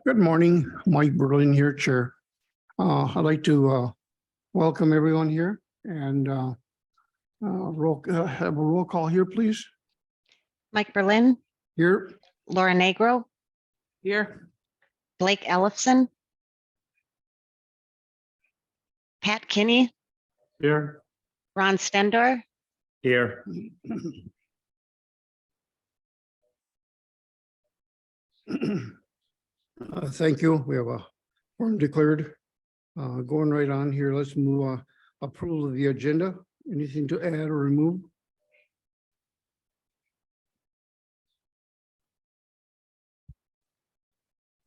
Good morning, Mike Berlin here, Chair. I'd like to welcome everyone here and have a roll call here, please. Mike Berlin, Here, Laura Negro, Here. Blake Ellefson, Pat Kinney, Here. Ron Stendor, Here. thank you. We have a forum declared. Going right on here, let's move approval of the agenda. Anything to add or remove?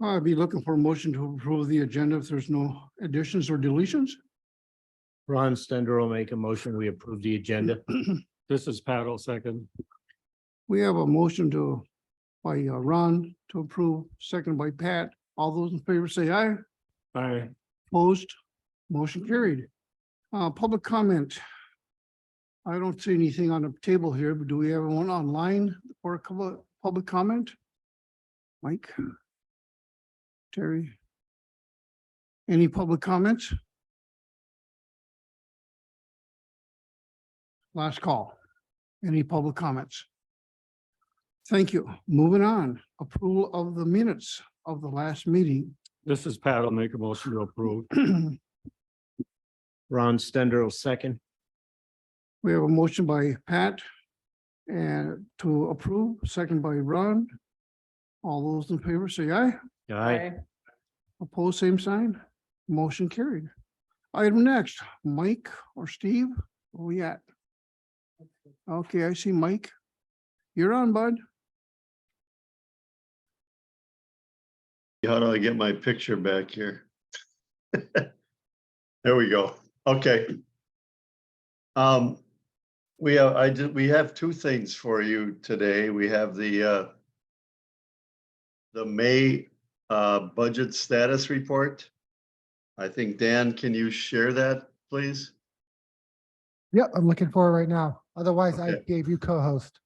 I'd be looking for a motion to approve the agenda if there's no additions or deletions. Ron Stender will make a motion. We approve the agenda. This is Pat, I'll second. We have a motion by Ron to approve, second by Pat. All those in favor say aye. Aye. Opposed, motion carried. Public comment. I don't see anything on the table here, but do we have one online for a couple of public comment? Mike? Terry? Any public comments? Last call. Any public comments? Thank you. Moving on. Approval of the minutes of the last meeting. This is Pat, I'll make a motion to approve. Ron Stender will second. We have a motion by Pat and to approve, second by Ron. All those in favor say aye. Aye. Opposed, same sign. Motion carried. Item next, Mike or Steve, where we at? Okay, I see Mike. You're on, bud. How do I get my picture back here? There we go. Okay. We have two things for you today. We have the May budget status report. I think, Dan, can you share that, please? Yep, I'm looking for it right now. Otherwise, I Okay. gave you co-host.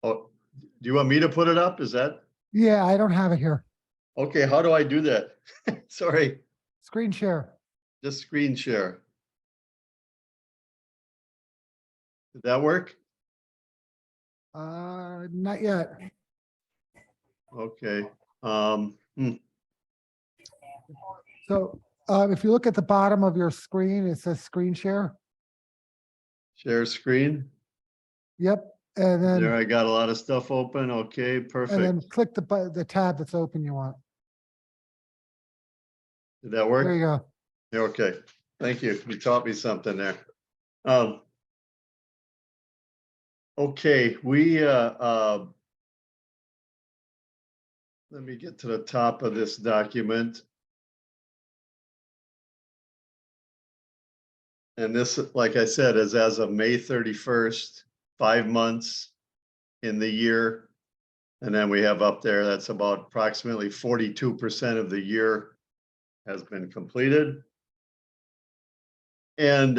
Oh, do you want me to put it up? Is that, Yeah, I don't have it here. okay, how do I do that? Sorry, Screen share. just screen share. Did that work? Not yet. Okay. So if you look at the bottom of your screen, it says screen share. Share screen. Yep. And There, then, I got a lot of stuff open. Okay, and then perfect. click the tab that's open you want. Did that There work? you go. Yeah, okay, thank you. You taught me something there. Okay, let me get to the top of this document. And this, like I said, is as of May 31st, 5 months in the year. And then we have up there, that's about approximately 42% of the year has been completed. And,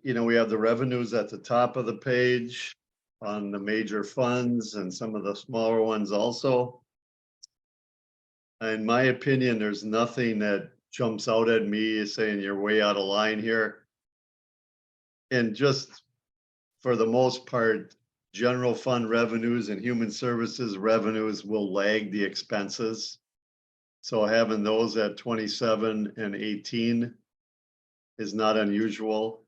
we have the revenues at the top of the page on the major funds and some of the smaller ones also. In my opinion, there's nothing that jumps out at me saying you're way out of line here. And just for the most part, general fund revenues and human services revenues will lag the expenses. So having those at 27 and 18 is not unusual.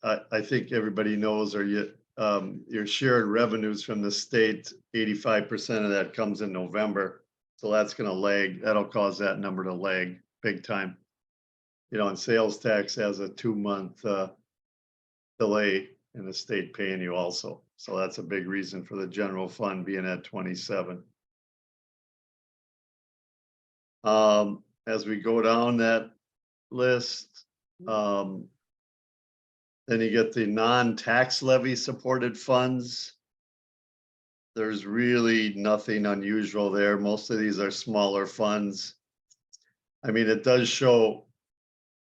I think everybody knows, or your shared revenues from the state, 85% of that comes in November. So that's gonna lag, that'll cause that number to lag big time. And sales tax has a 2-month delay in the state paying you also. So that's a big reason for the general fund being at 27. As we go down that list, then you get the non-tax levy supported funds. There's really nothing unusual there. Most of these are smaller funds. I mean, it does show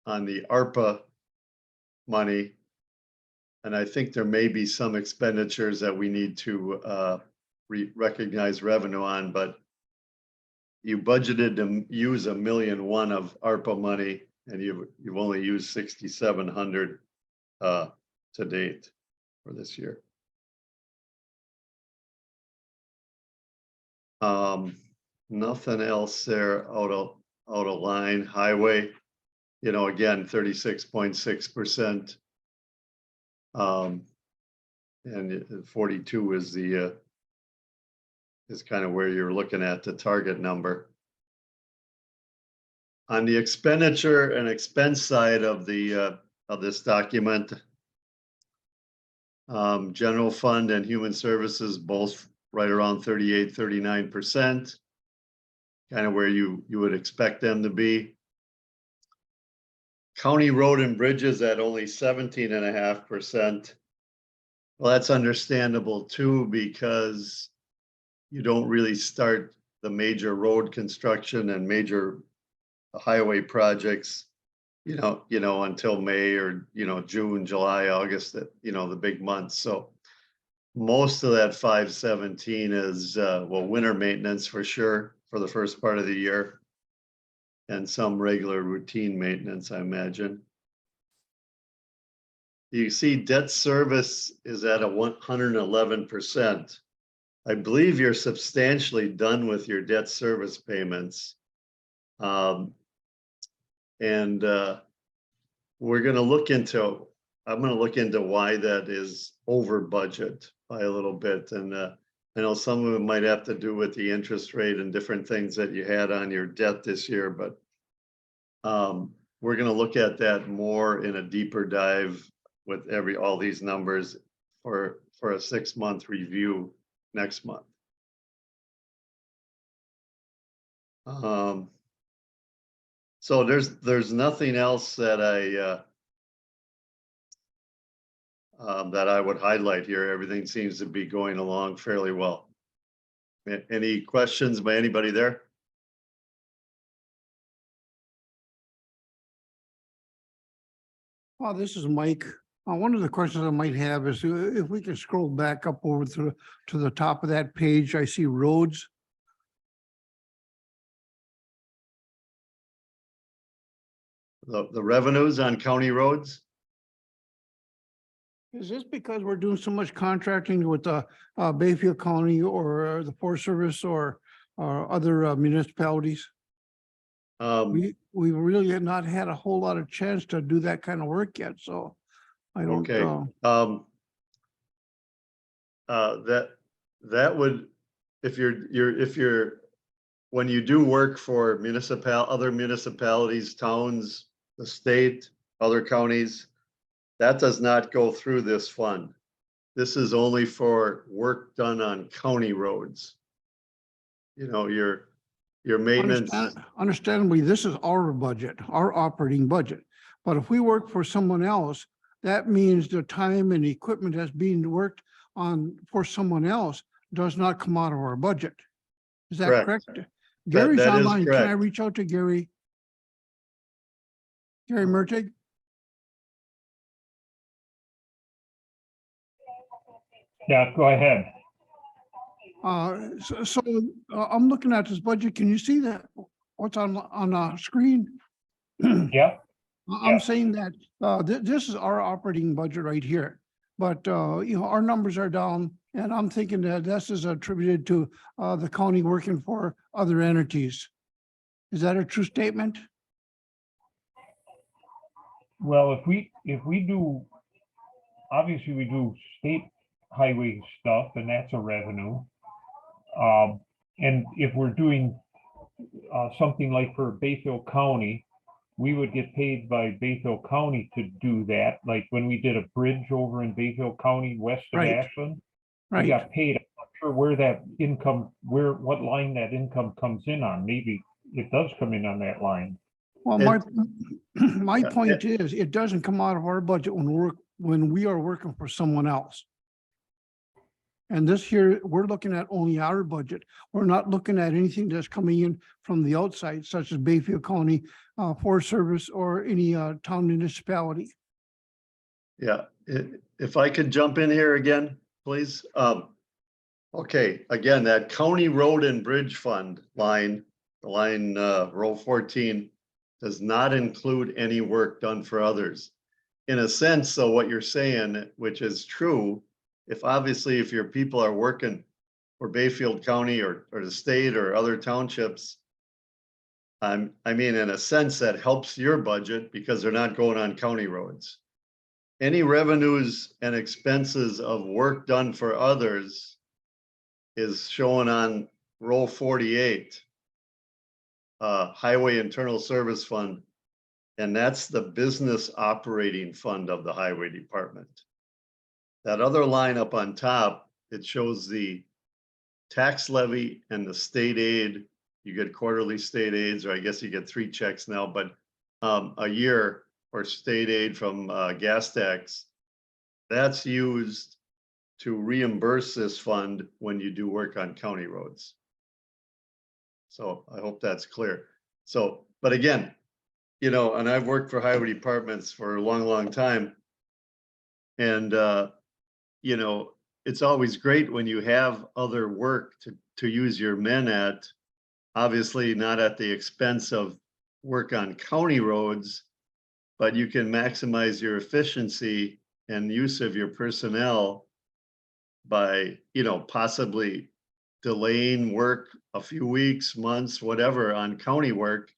on the ARPA money. And I think there may be some expenditures that we need to recognize revenue on, but you budgeted to use $1.1 million of ARPA money, and you've only used 6,700 to date for this year. Nothing else there out of line. Highway, you know, again, 36.6%. And 42 is the is kind of where you're looking at the target number. On the expenditure and expense side of this document, general fund and human services both right around 38-39%, kind of where you would expect them to be. County road and bridges at only 17.5%. Well, that's understandable too, because you don't really start the major road construction and major highway projects, you know, until May or, June, July, August, the big months. So most of that 517 is, winter maintenance for sure for the first part of the year, and some regular routine maintenance, I imagine. You see debt service is at 111%. I believe you're substantially done with your debt service payments. And we're going to look into, I'm going to look into why that is over budget by a little bit. And I know some of it might have to do with the interest rate and different things that you had on your debt this year, but we're going to look at that more in a deeper dive with all these numbers for a 6-month review next month. So there's nothing else that I would highlight here. Everything seems to be going along fairly well. Any questions by anybody there? Well, this is Mike. One of the questions I might have is if we can scroll back up over to the top of that page, I see roads. The revenues on county roads? Is this because we're doing so much contracting with Bayfield County or the Forest Service or other municipalities? We really have not had a whole lot of chance to do that kind of work yet, so I don't. Okay. That would, if you're when you do work for other municipalities, towns, the state, other counties, that does not go through this fund. This is only for work done on county roads. You know, your maintenance. Understandably, this is our budget, our operating budget. But if we work for someone else, that means the time and equipment that's being worked on for someone else does not come out of our budget. Is that correct? Gary's that is online. Can I correct. reach out to Gary? Gary Mertig? Yeah, go ahead. I'm looking at this budget. Can you see that? What's on the screen? Yeah, I'm saying that this is our operating budget right here. But our numbers are down, and I'm thinking that this is attributed to the county working for other entities. Is that a true statement? well, if we do, obviously we do state highway stuff, and that's a revenue. And if we're doing something like for Bayfield County, we would get paid by Bayfield County to do that. Like when we did a bridge over in Bayfield County, west of Right. Ashland, we Right. got paid. I'm not sure where that income, what line that income comes in on. Maybe it does come in on that line. Well, my point is, it doesn't come out of our budget when we are working for someone else. And this here, we're looking at only our budget. We're not looking at anything that's coming in from the outside, such as Bayfield County, Forest Service, or any, town municipality. Yeah, if I could jump in here again, please. Okay, again, that county road and bridge fund line, row 14, does not include any work done for others. In a sense, so what you're saying, which is true, if your people are working for Bayfield County or the state or other townships, I mean, in a sense, that helps your budget because they're not going on county roads. Any revenues and expenses of work done for others is shown on row 48. Highway Internal Service Fund. And that's the business operating fund of the Highway Department. That other line up on top, it shows the tax levy and the state aid. You get quarterly state aids, or I guess you get 3 checks now, but a year for state aid from gas tax. That's used to reimburse this fund when you do work on county roads. So I hope that's clear. So, but again, you know, and I've worked for highway departments for a long, long time. And, you know, it's always great when you have other work to use your men at, obviously not at the expense of work on county roads, but you can maximize your efficiency and use of your personnel by, you know, possibly delaying work a few weeks, months, whatever on county work,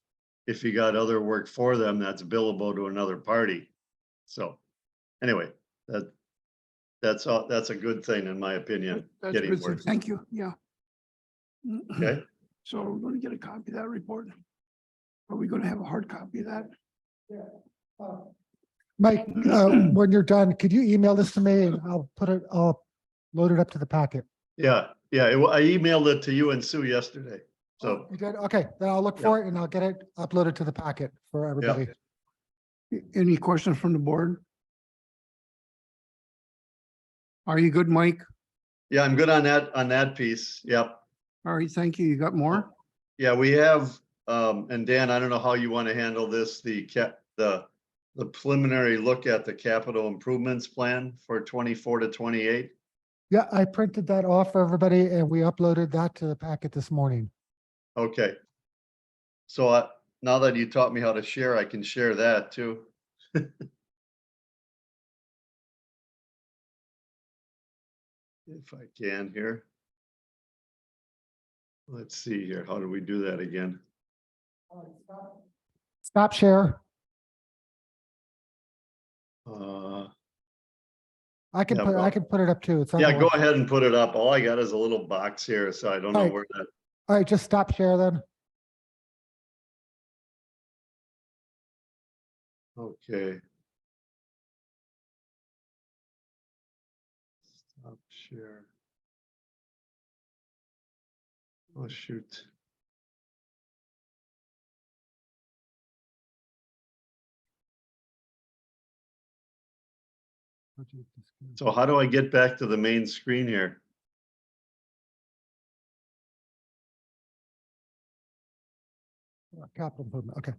if you got other work for them that's billable to another party. So anyway, that's a good thing in my opinion. That's Getting good. work. Thank you. Yeah. Okay, So we're going to get a copy of that report. Are we going to have a hard copy of that? Mike, when you're done, could you email this to me and I'll load it up to the packet? yeah, I emailed it to you and Sue yesterday. So, You did? Okay, then I'll look for it and I'll get it uploaded to the packet for everybody. Any questions from the board? Are you good, Mike? yeah, I'm good on that piece. Yep. All right, thank you. You got more? Yeah, we have, and Dan, I don't know how you want to handle this, the preliminary look at the capital improvements plan for 24 to 28. Yeah, I printed that off for everybody and we uploaded that to the packet this morning. Okay. So now that you taught me how to share, I can share that too. If I can here. Let's see here. How do we do that again? Stop share. I can Yeah, I can put it up too. It's on Yeah, the go web- ahead and put it up. All I got is a little box here, so I don't know Right. where that. All right, just stop share then. Okay. Stop share. Oh, shoot. So how do I get back to the main screen here? Capital improvement, okay.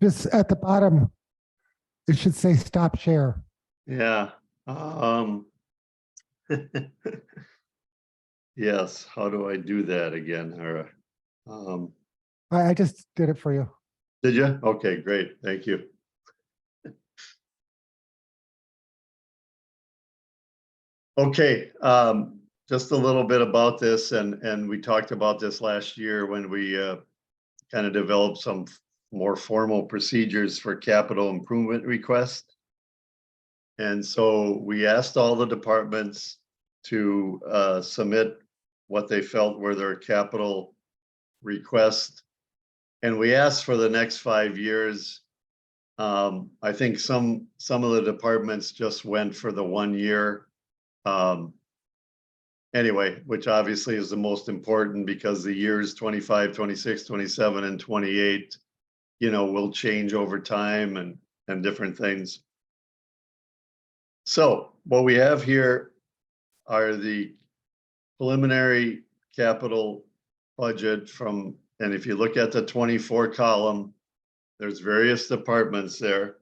Just at the bottom, it should say stop share. Yeah. Yes, how do I do that again? Or, I just did it for you. did you? Okay, great. Thank you. Okay, just a little bit about this, and we talked about this last year when we kind of developed some more formal procedures for capital improvement requests. And so we asked all the departments to submit what they felt were their capital requests. And we asked for the next 5 years. I think some of the departments just went for the 1 year. anyway, which obviously is the most important because the years 25, 26, 27, and 28, will change over time and different things. So what we have here are the preliminary capital budget and if you look at the 24 column, there's various departments there.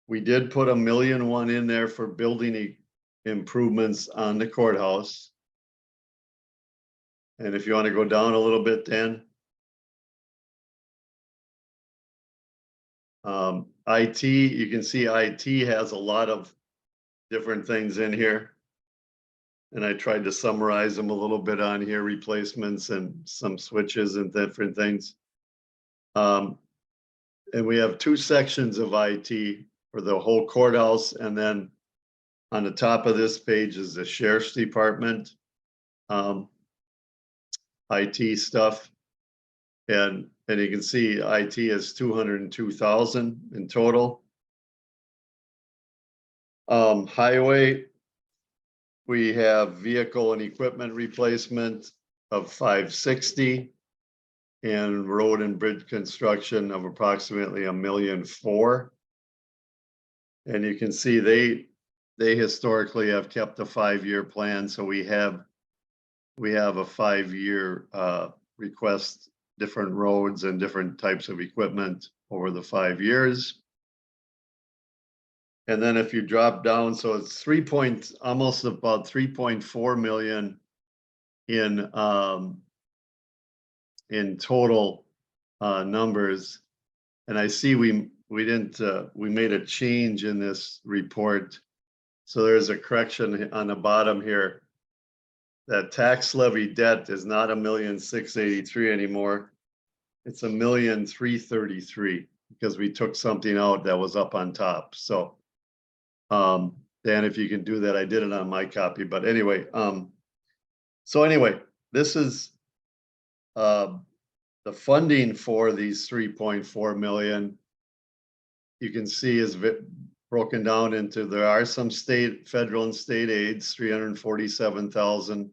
We did put $1.1 million in there for building improvements on the courthouse. And if you want to go down a little bit, Dan. IT, you can see IT has a lot of different things in here. And I tried to summarize them a little bit on here, replacements and some switches and different things. And we have two sections of IT for the whole courthouse. And then on the top of this page is the sheriff's department, IT stuff. And you can see IT is 202,000 in total. Highway, we have vehicle and equipment replacement of 560 and road and bridge construction of approximately $1.4 million. And you can see they historically have kept a 5-year plan. So we have a 5-year request, different roads and different types of equipment over the 5 years. And then if you drop down, so it's almost about 3.4 million in total numbers. And I see we made a change in this report. So there's a correction on the bottom here. That tax levy debt is not $1,683,000 anymore. It's $1,333,000 because we took something out that was up on top. So Dan, if you can do that, I did it on my copy, but anyway, this is the funding for these 3.4 million. You can see is broken down into, there are some federal and state aids, 347,000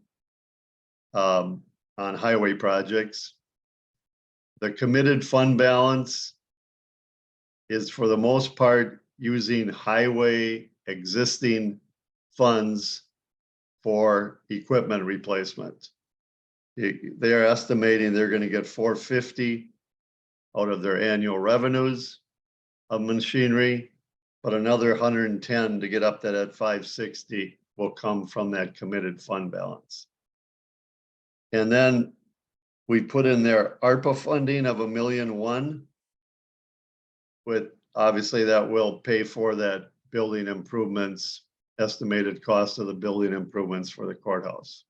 on highway projects. The committed fund balance is for the most part using highway existing funds for equipment replacement. They are estimating they're going to get 450 out of their annual revenues of machinery, but another 110 to get up to that 560 will come from that committed fund balance. And then we put in there ARPA funding of $1.1 million, with obviously that will pay for that building improvements, estimated cost of the building improvements for the courthouse.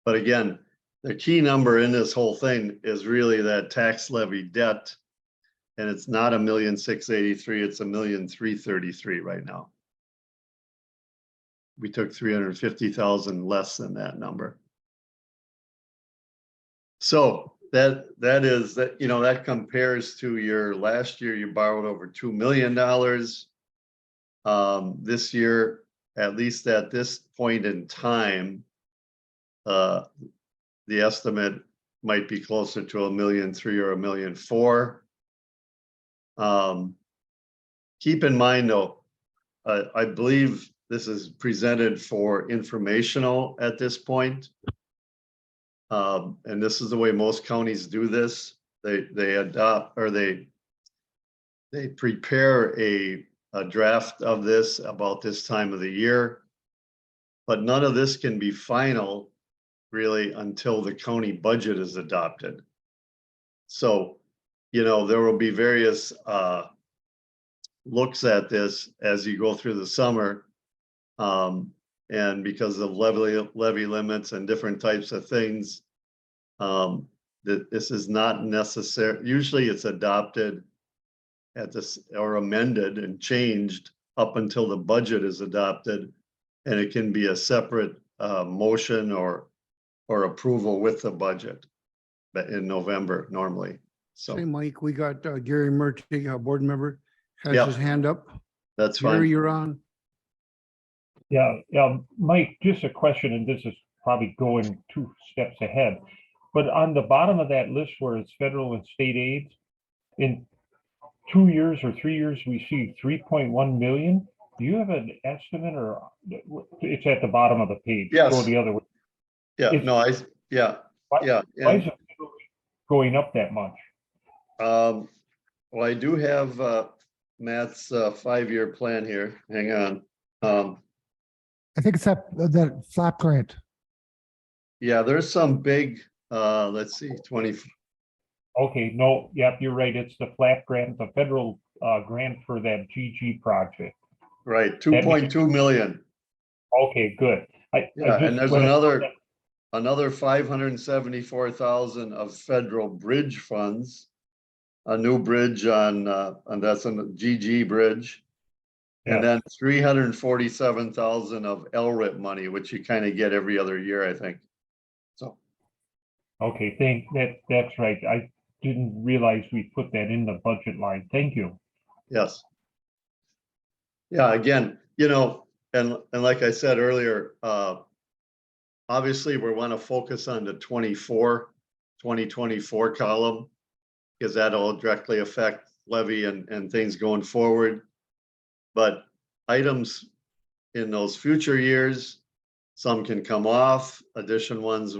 But again, the key number in this whole thing is really that tax levy debt. And it's not $1,683,000, it's $1,333,000 right now. We took 350,000 less than that number. So that compares to your last year, you borrowed over $2 million. This year, at least at this point in time, the estimate might be closer to $1.3 million or $1.4 million. Keep in mind though, I believe this is presented for informational at this point. And this is the way most counties do this. They adopt, or they prepare a draft of this about this time of the year, but none of this can be final really until the county budget is adopted. So, there will be various looks at this as you go through the summer. And because of levy limits and different types of things, that this is not necessary. Usually it's adopted at this or amended and changed up until the budget is adopted, and it can be a separate motion or approval with the budget, but in November normally. So Hey, Mike, we got Gary Murphy, a board member, has Yep. his hand up. that's Gary, fine. you're on. Yeah, Mike, just a question, and this is probably going 2 steps ahead. But on the bottom of that list where it's federal and state aids, in 2 years or 3 years, we see 3.1 million. Do you have an estimate, or it's at the bottom of the page? Yes. Go the other way. Yeah, It's- no, yeah, Why- yeah. Why and, is it going up that much? Well, I do have Matt's 5-year plan here. Hang on. I think it's that flap grant. Yeah, there's some big, let's see, 20, Okay, no, yep, you're right. It's the FLAP grant, the federal grant for that GG project. right, 2.2 million. Okay, good. Yeah, and there's when I- another 574,000 of federal bridge funds. A new bridge and that's on the GG Bridge. And Yeah. then 347,000 of LRIP money, which you kind of get every other year, I think. So, Okay, that's right. I didn't realize we put that in the budget line. Thank you. yes. Yeah, again, and like I said earlier, obviously we want to focus on the 2024 column, because that'll directly affect levy and things going forward. But items in those future years, some can come off, additional ones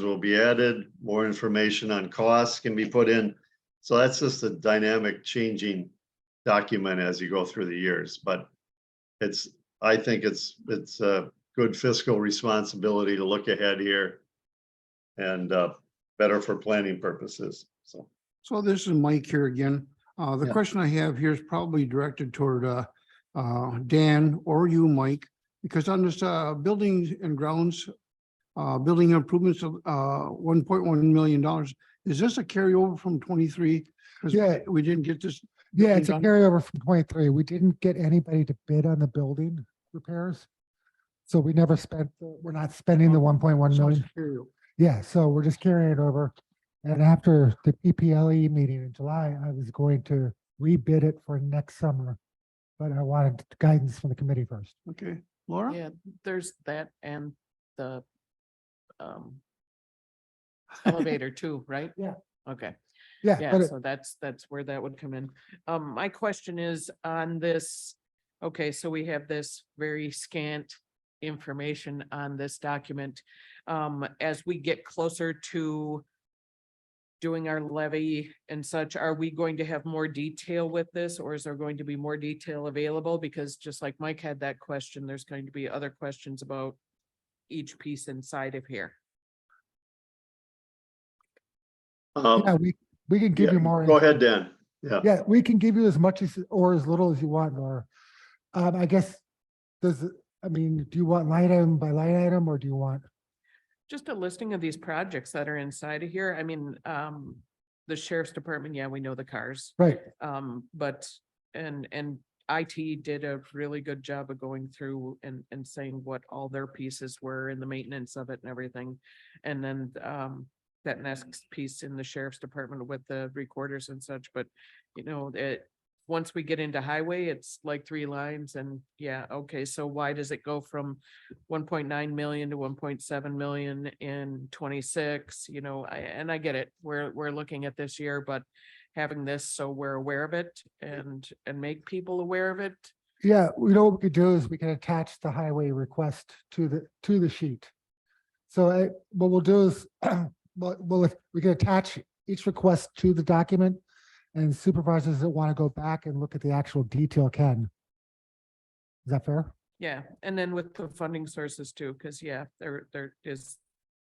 will be added, more information on costs can be put in. So that's just a dynamic changing document as you go through the years, but I think it's a good fiscal responsibility to look ahead here and better for planning purposes, so. So this is Mike here again. The Yeah. question I have here is probably directed toward Dan or you, Mike, because on this buildings and grounds, building improvements of $1.1 million, is this a carryover from 23? Because Yeah. we didn't get this. Yeah, it's a done? carryover from 23. We didn't get anybody to bid on the building repairs. So we never we're not spending the 1.1 So it's million. carryover. Yeah, so we're just carrying it over. And after the PPLE meeting in July, I was going to rebid it for next summer. But I wanted guidance from the committee first. Okay, Laura? Yeah, there's that and the elevator too, right? Yeah. Okay, Yeah, yeah, but so that's where that would come in. My question is on this, okay, so we have this very scant information on this document. As we get closer to doing our levy and such, are we going to have more detail with this, or is there going to be more detail available? Because just like Mike had that question, there's going to be other questions about each piece inside of here. yeah, we can give Yeah, you more. Go ahead, Dan. Yeah. Yeah, we can give you as much as, or as little as you want, Laura. I guess, do you want line item by line item, or do you want? Just a listing of these projects that are inside of here. I mean, the sheriff's department, yeah, we know the cars. Right, But, and IT did a really good job of going through and saying what all their pieces were and the maintenance of it and everything. And then, that next piece in the sheriff's department with the recorders and such, but once we get into highway, it's like 3 lines and yeah, okay, so why does it go from 1.9 million to 1.7 million in 26? I get it. We're looking at this year, but having this so we're aware of it and make people aware of it. yeah, we know what we could do is we can attach the highway request to the sheet. So what we'll do is, if we can attach each request to the document, and supervisors that want to go back and look at the actual detail can. Is that fair? Yeah, and then with the funding sources too, because yeah, there is,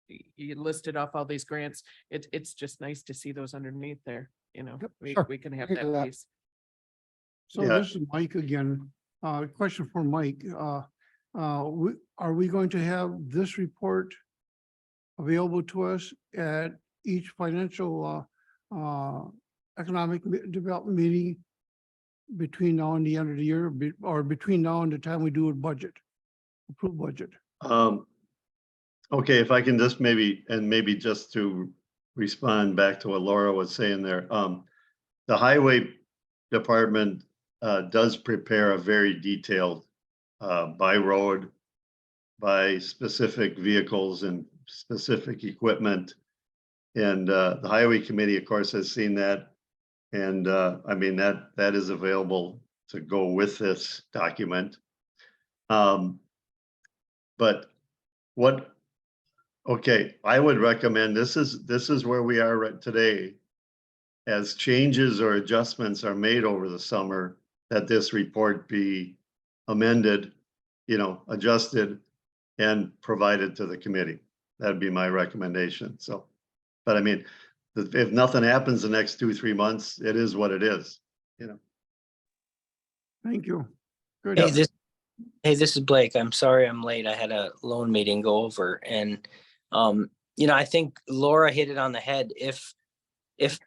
you listed off all these grants. It's just nice to see those underneath there, Yep, we sure. can have We can do that that. piece. So Yeah. this is Mike again. Question for Mike. Are we going to have this report available to us at each financial economic development meeting between now and the end of the year, or between now and the time we do a budget, approved budget? Okay, if I can just maybe just to respond back to what Laura was saying there. The highway department does prepare a very detailed by road by specific vehicles and specific equipment. And the highway committee, of course, has seen that. And I mean, that is available to go with this document. But what, okay, I would recommend, this is where we are right today. As changes or adjustments are made over the summer, that this report be amended, adjusted and provided to the committee. That'd be my recommendation. So, but I mean, if nothing happens the next 2-3 months, it is what it is. Thank you. Good. Hey, this is Blake. I'm sorry I'm late. I had a loan meeting go over and, I think Laura hit it on the head. If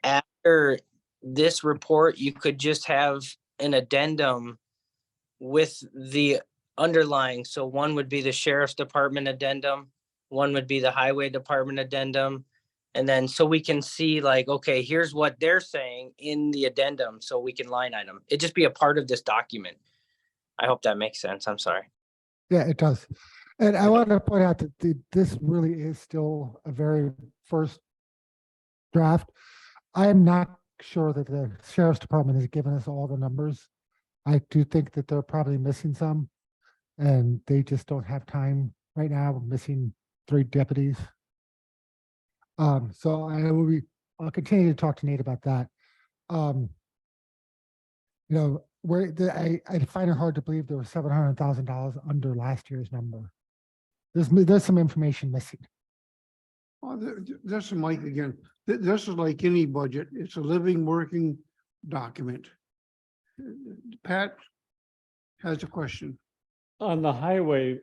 after this report, you could just have an addendum with the underlying. So one would be the sheriff's department addendum. One would be the highway department addendum. And then so we can see like, okay, here's what they're saying in the addendum. So we can line item. It'd just be a part of this document. I hope that makes sense. I'm sorry. Yeah, it does. And I want to point out that this really is still a very first draft. I am not sure that the sheriff's department has given us all the numbers. I do think that they're probably missing some and they just don't have time right now. We're missing 3 deputies. So I'll continue to talk to Nate about that. I find it hard to believe there was $700,000 under last year's number. There's some information missing. Well, this is Mike again. This is like any budget. It's a living, working document. Pat has a question. On the highway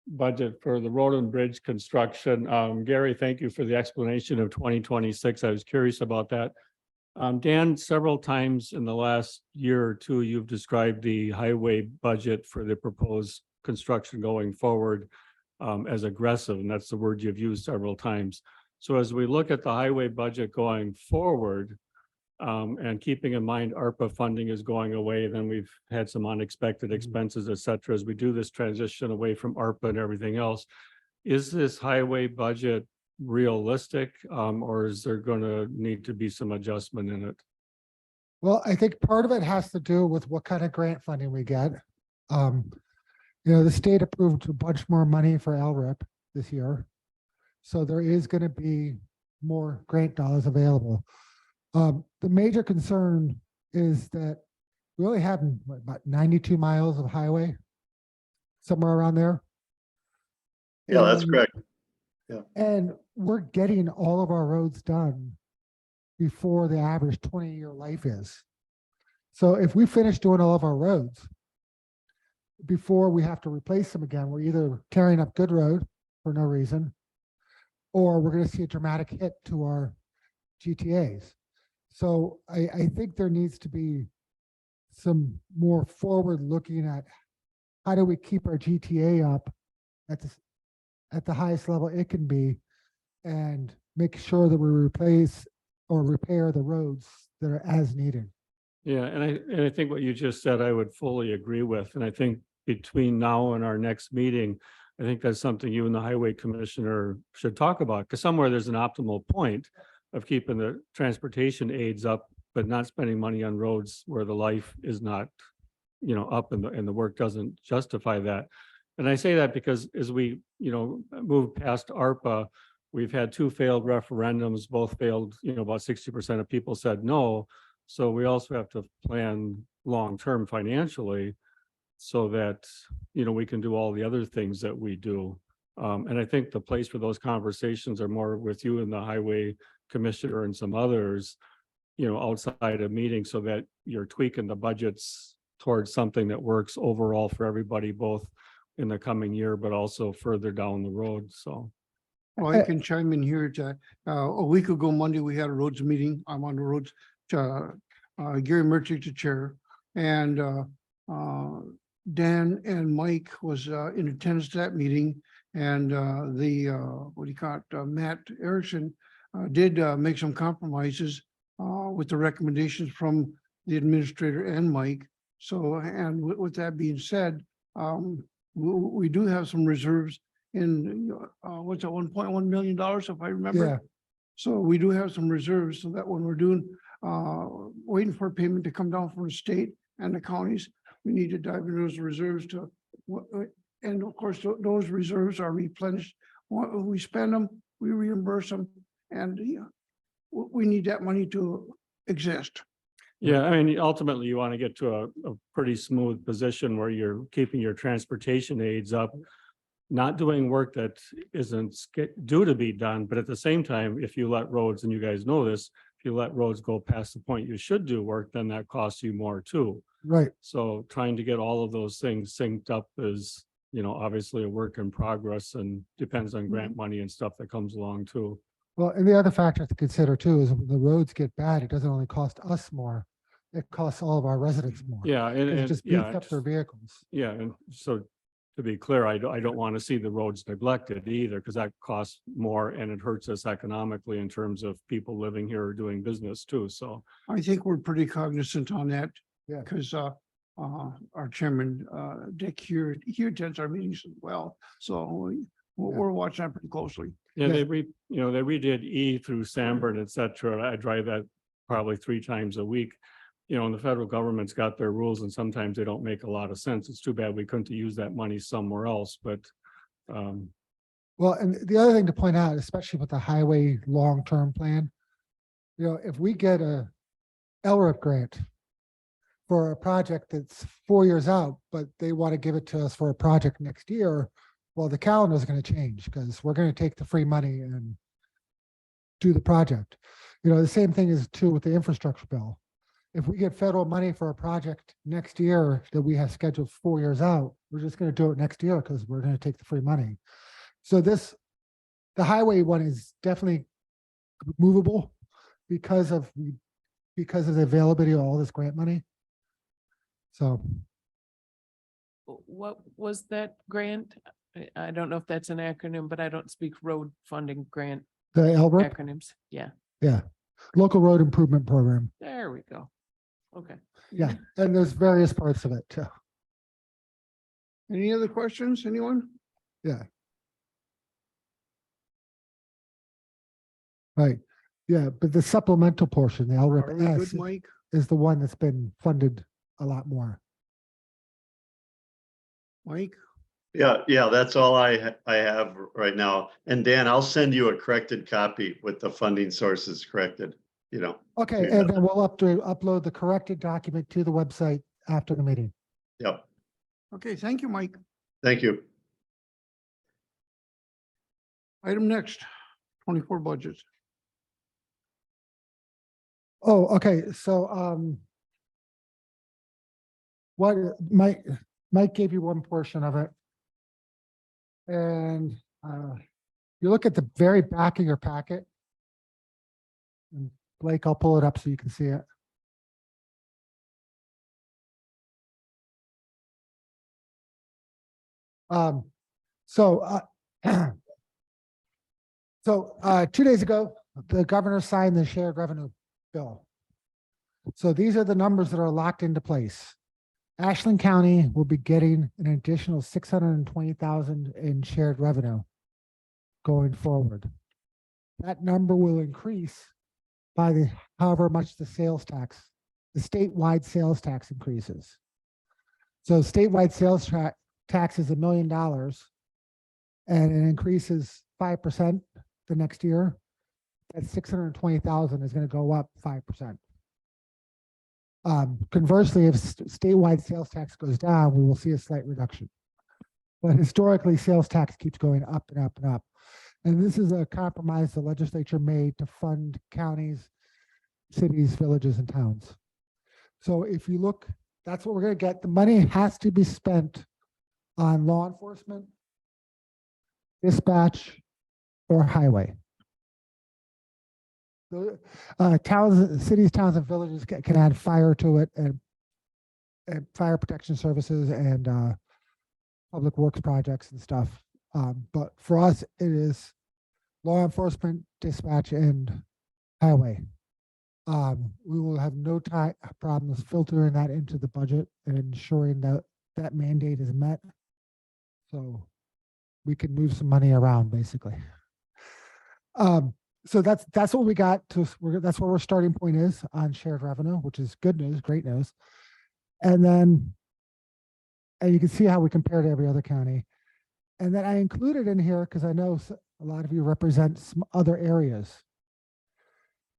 budget for the road and bridge construction, Gary, thank you for the explanation of 2026. I was curious about that. Dan, several times in the last year or two, you've described the highway budget for the proposed construction going forward as aggressive, and that's the word you've used several times. So as we look at the highway budget going forward, and keeping in mind ARPA funding is going away, then we've had some unexpected expenses, et cetera, as we do this transition away from ARPA and everything else. Is this highway budget realistic, or is there going to need to be some adjustment in it? Well, I think part of it has to do with what kind of grant funding we get. The state approved a bunch more money for LRIP this year. So there is going to be more grant dollars available. The major concern is that we only have about 92 miles of highway, somewhere around there. Yeah, that's correct. And we're getting all of our roads done before the average 20-year life is. So if we finish doing all of our roads before we have to replace them again, we're either tearing up good road for no reason, or we're going to see a dramatic hit to our GTAs. So I think there needs to be some more forward looking at how do we keep our GTA up at the highest level it can be and make sure that we replace or repair the roads that are as needed. Yeah, and I think what you just said, I would fully agree with. And I think between now and our next meeting, I think that's something you and the highway commissioner should talk about, because somewhere there's an optimal point of keeping the transportation aids up, but not spending money on roads where the life is not, up and the work doesn't justify that. And I say that because as we, move past ARPA, we've had 2 failed referendums, both failed, about 60% of people said no. So we also have to plan long-term financially so that, we can do all the other things that we do. And I think the place for those conversations are more with you and the highway commissioner and some others, outside of meetings, so that you're tweaking the budgets towards something that works overall for everybody, both in the coming year, but also further down the road. So. Well, I can chime in here. A week ago, Monday, we had a roads meeting. I'm on the roads. Gary Merchant, the chair, and Dan and Mike was in attendance to that meeting. And Matt Erickson did make some compromises with the recommendations from the administrator and Mike. So, and with that being said, we do have some reserves in, what's that, $1.1 million, if I remember? Yeah. So we do have some reserves so that when we're doing, waiting for payment to come down from the state and the counties, we need to dive into those reserves to, and of course, those reserves are replenished. When we spend them, we reimburse them, and yeah, we need that money to exist. Yeah, I mean, ultimately, you want to get to a pretty smooth position where you're keeping your transportation aids up, not doing work that isn't due to be done, but at the same time, if you let roads, and you guys know this, if you let roads go past the point you should do work, then that costs you more too. Right. So trying to get all of those things synced up is, obviously a work in progress and depends on grant money and stuff that comes along too. Well, and the other factor to consider too is when the roads get bad, it doesn't only cost us more, it costs all of our residents more. Yeah, 'Cause it and just yeah, beefs up their vehicles. yeah, and so to be clear, I don't want to see the roads neglected either, because that costs more and it hurts us economically in terms of people living here or doing business too, so. I think we're pretty cognizant on that. Yeah. Because our chairman, Dick here, he attends our meetings as well. So we're watching that pretty closely. Yeah, Yeah. they redid E through Sanborn, et cetera. I drive that probably 3 times a week. And the federal government's got their rules and sometimes they don't make a lot of sense. It's too bad we couldn't use that money somewhere else, but Well, and the other thing to point out, especially with the highway long-term plan, if we get a LRIP grant for a project that's 4 years out, but they want to give it to us for a project next year, well, the calendar is going to change because we're going to take the free money and do the project. The same thing is true with the infrastructure bill. If we get federal money for a project next year that we have scheduled 4 years out, we're just going to do it next year because we're going to take the free money. So the highway one is definitely movable because of the availability of all this grant money. So What was that grant? I don't know if that's an acronym, but I don't speak road funding grant the LRIP, acronyms. Yeah, Local Road Improvement Program. there we go. Okay. Yeah, and there's various parts of it too. Any other questions, anyone? Right. Yeah, but the supplemental portion, the Are we LRIP good, S, Mike? is the one that's been funded a lot more. Mike? Yeah, that's all I have right now. And Dan, I'll send you a corrected copy with the funding sources corrected, Okay, Yeah. and then we'll upload the corrected document to the website after the meeting. Yep, Okay, thank you, Mike. thank you. Item next, 24 budget. Oh, okay, so, what Mike gave you one portion of it. And, you look at the very back of your packet. And Blake, I'll pull it up so you can see it. So, 2 days ago, the governor signed the shared revenue bill. So these are the numbers that are locked into place. Ashland County will be getting an additional 620,000 in shared revenue going forward. That number will increase by however much the statewide sales tax increases. So statewide sales tax is $1 million and it increases 5% the next year. That 620,000 is going to go up 5%. Conversely, if statewide sales tax goes down, we will see a slight reduction. But historically, sales tax keeps going up and up and up. And this is a compromise the legislature made to fund counties, cities, villages, and towns. So if you look, that's what we're going to get. The money has to be spent on law enforcement, dispatch, or highway. Cities, towns, and villages can add fire to it, and fire protection services and public works projects and stuff. But for us, it is law enforcement, dispatch, and highway. We will have no problems filtering that into the budget and ensuring that that mandate is met. So we can move some money around, basically. So that's what we got to, that's where our starting point is on shared revenue, which is good news, great news. And then, and you can see how we compare to every other county. And then I included in here, because I know a lot of you represent some other areas.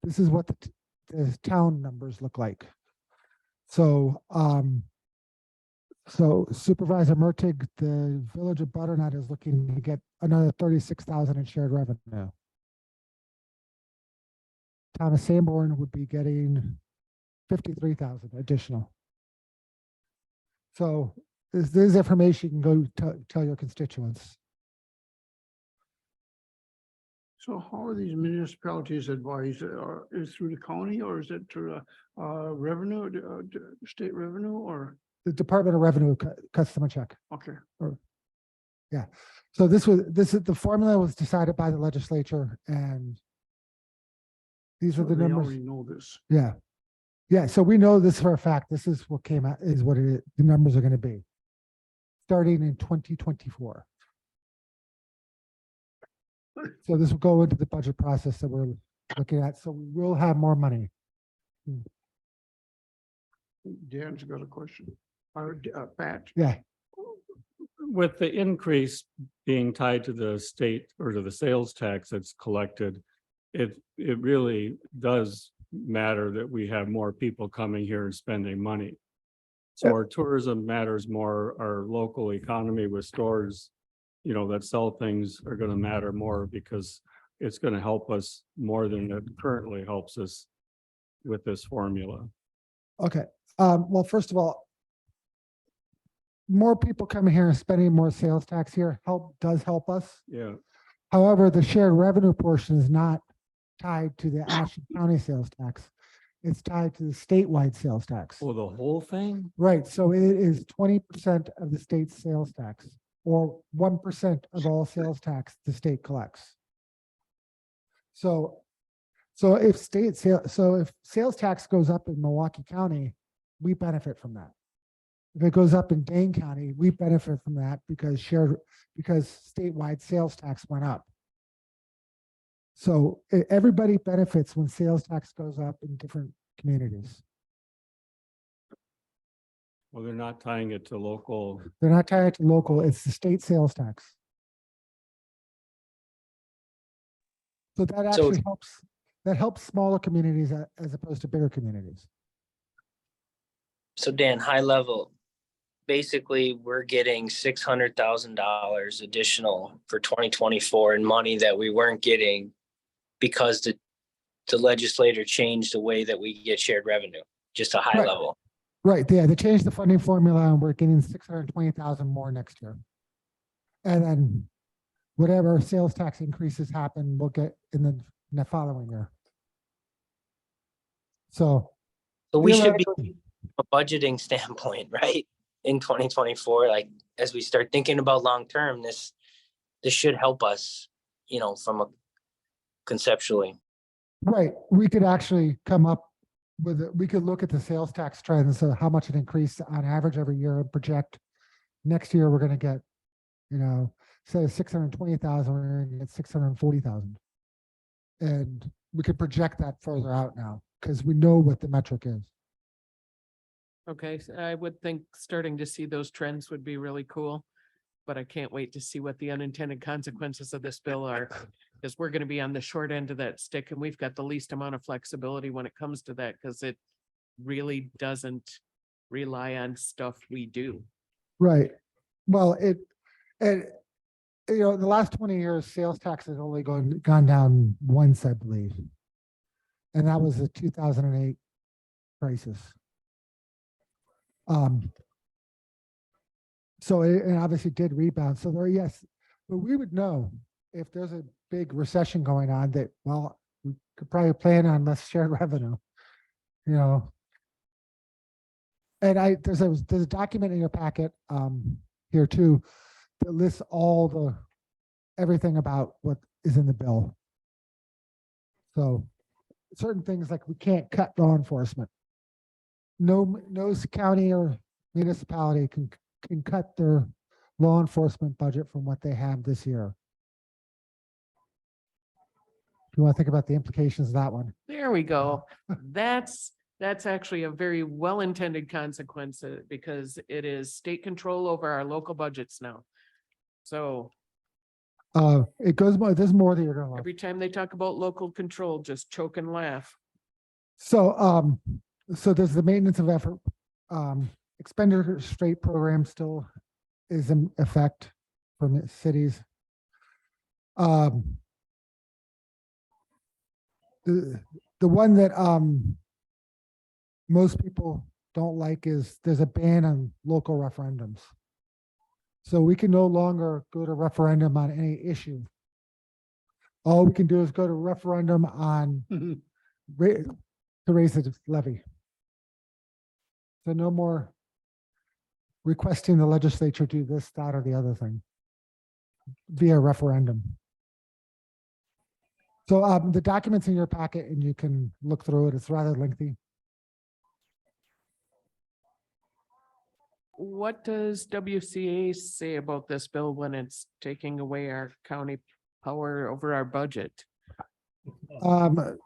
This is what the town numbers look like. So, so Supervisor Mertig, the village of Butternut is looking to get another 36,000 in shared revenue. Town of Sanborn would be getting 53,000 additional. So this information you can go tell your constituents. So how are these municipalities advised? Is it through the county or is it through revenue, state revenue or? The Department of Revenue cuts them a check. Okay. Yeah. So this is the formula was decided by the legislature, and these are the They numbers. already know this. Yeah. Yeah. So we know this for a fact. This is what came out, is what the numbers are going to be starting in 2024. So this will go into the budget process that we're looking at. So we will have more money. Dan's got a question. Or Pat. Yeah. With the increase being tied to the state or to the sales tax that's collected, it really does matter that we have more people coming here and spending money. So our tourism matters more, our local economy with stores, that sell things are going to matter more because it's going to help us more than it currently helps us with this formula. Okay. Well, first of all, more people coming here and spending more sales tax here does help us. Yeah. However, the shared revenue portion is not tied to the Ashland County sales tax. It's tied to the statewide sales tax. Well, the whole thing? Right. So it is 20% of the state's sales tax, or 1% of all sales tax the state collects. So if if sales tax goes up in Milwaukee County, we benefit from that. If it goes up in Dane County, we benefit from that because statewide sales tax went up. So everybody benefits when sales tax goes up in different communities. Well, they're not tying it to local. They're not tied to local, it's the state sales tax. So that actually helps smaller communities as opposed to bigger communities. So Dan, high level, basically we're getting $600,000 additional for 2024 in money that we weren't getting because the legislator changed the way that we get shared revenue, just a high Right. level. Right, yeah, they changed the funding formula and we're getting 620,000 more next year. And then whatever sales tax increases happen, we'll get in the following year. So we should be theoretically, from a budgeting standpoint, right? In 2024, like as we start thinking about long term, this should help us, from a conceptually. right, we could actually come up with we could look at the sales tax trends, so how much it increased on average every year, and project next year we're going to get, say 620,000, we're going to get 640,000. And we could project that further out now because we know what the metric is. Okay, so I would think starting to see those trends would be really cool. But I can't wait to see what the unintended consequences of this bill are. Because we're going to be on the short end of that stick and we've got the least amount of flexibility when it comes to that, because it really doesn't rely on stuff we do. Right. Well, in the last 20 years, sales tax has only gone down once, I believe. And that was the 2008 crisis. So it obviously did rebound. So there, yes, but we would know if there's a big recession going on that, well, we could probably plan on less shared revenue, And there's a document in your packet here too that lists everything about what is in the bill. So certain things like we can't cut law enforcement. No county or municipality can cut their law enforcement budget from what they have this year. If you want to think about the implications of that one. There we go. That's actually a very well-intended consequence because it is state control over our local budgets now. So It goes more, there's more that you're gonna love. every time they talk about local control, just choke and laugh. So, so there's the maintenance of effort, expenditure straight program still is in effect from the cities. The one that, most people don't like is there's a ban on local referendums. So we can no longer go to referendum on any issue. All we can do is go to referendum on to raise the levy. So no more requesting the legislature do this, that, or the other thing via referendum. So the document's in your packet and you can look through it. It's rather lengthy. What does WCA say about this bill when it's taking away our county power over our budget? The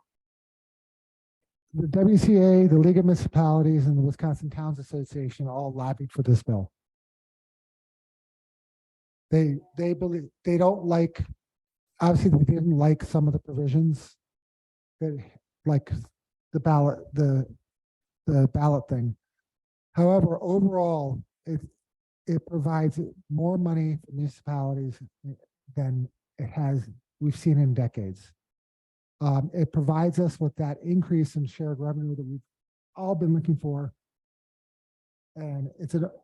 WCA, the League of Municipalities, and the Wisconsin Towns Association all lobbied for this bill. They believe, they don't like, obviously they didn't like some of the provisions that, like the ballot, the ballot thing. However, overall, it provides more money for municipalities than we've seen in decades. It provides us with that increase in shared revenue that we've all been looking for. And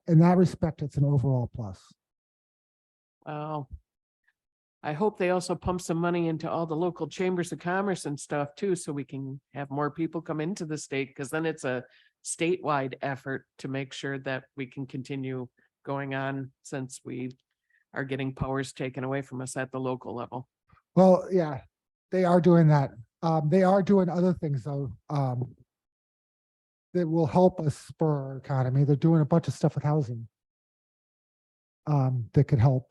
in that respect, it's an overall plus. Well, I hope they also pump some money into all the local chambers of commerce and stuff too, so we can have more people come into the state, because then it's a statewide effort to make sure that we can continue going on, since we are getting powers taken away from us at the local level. Well, yeah, they are doing that. They are doing other things though, that will help us spur our economy. They're doing a bunch of stuff with housing that could help.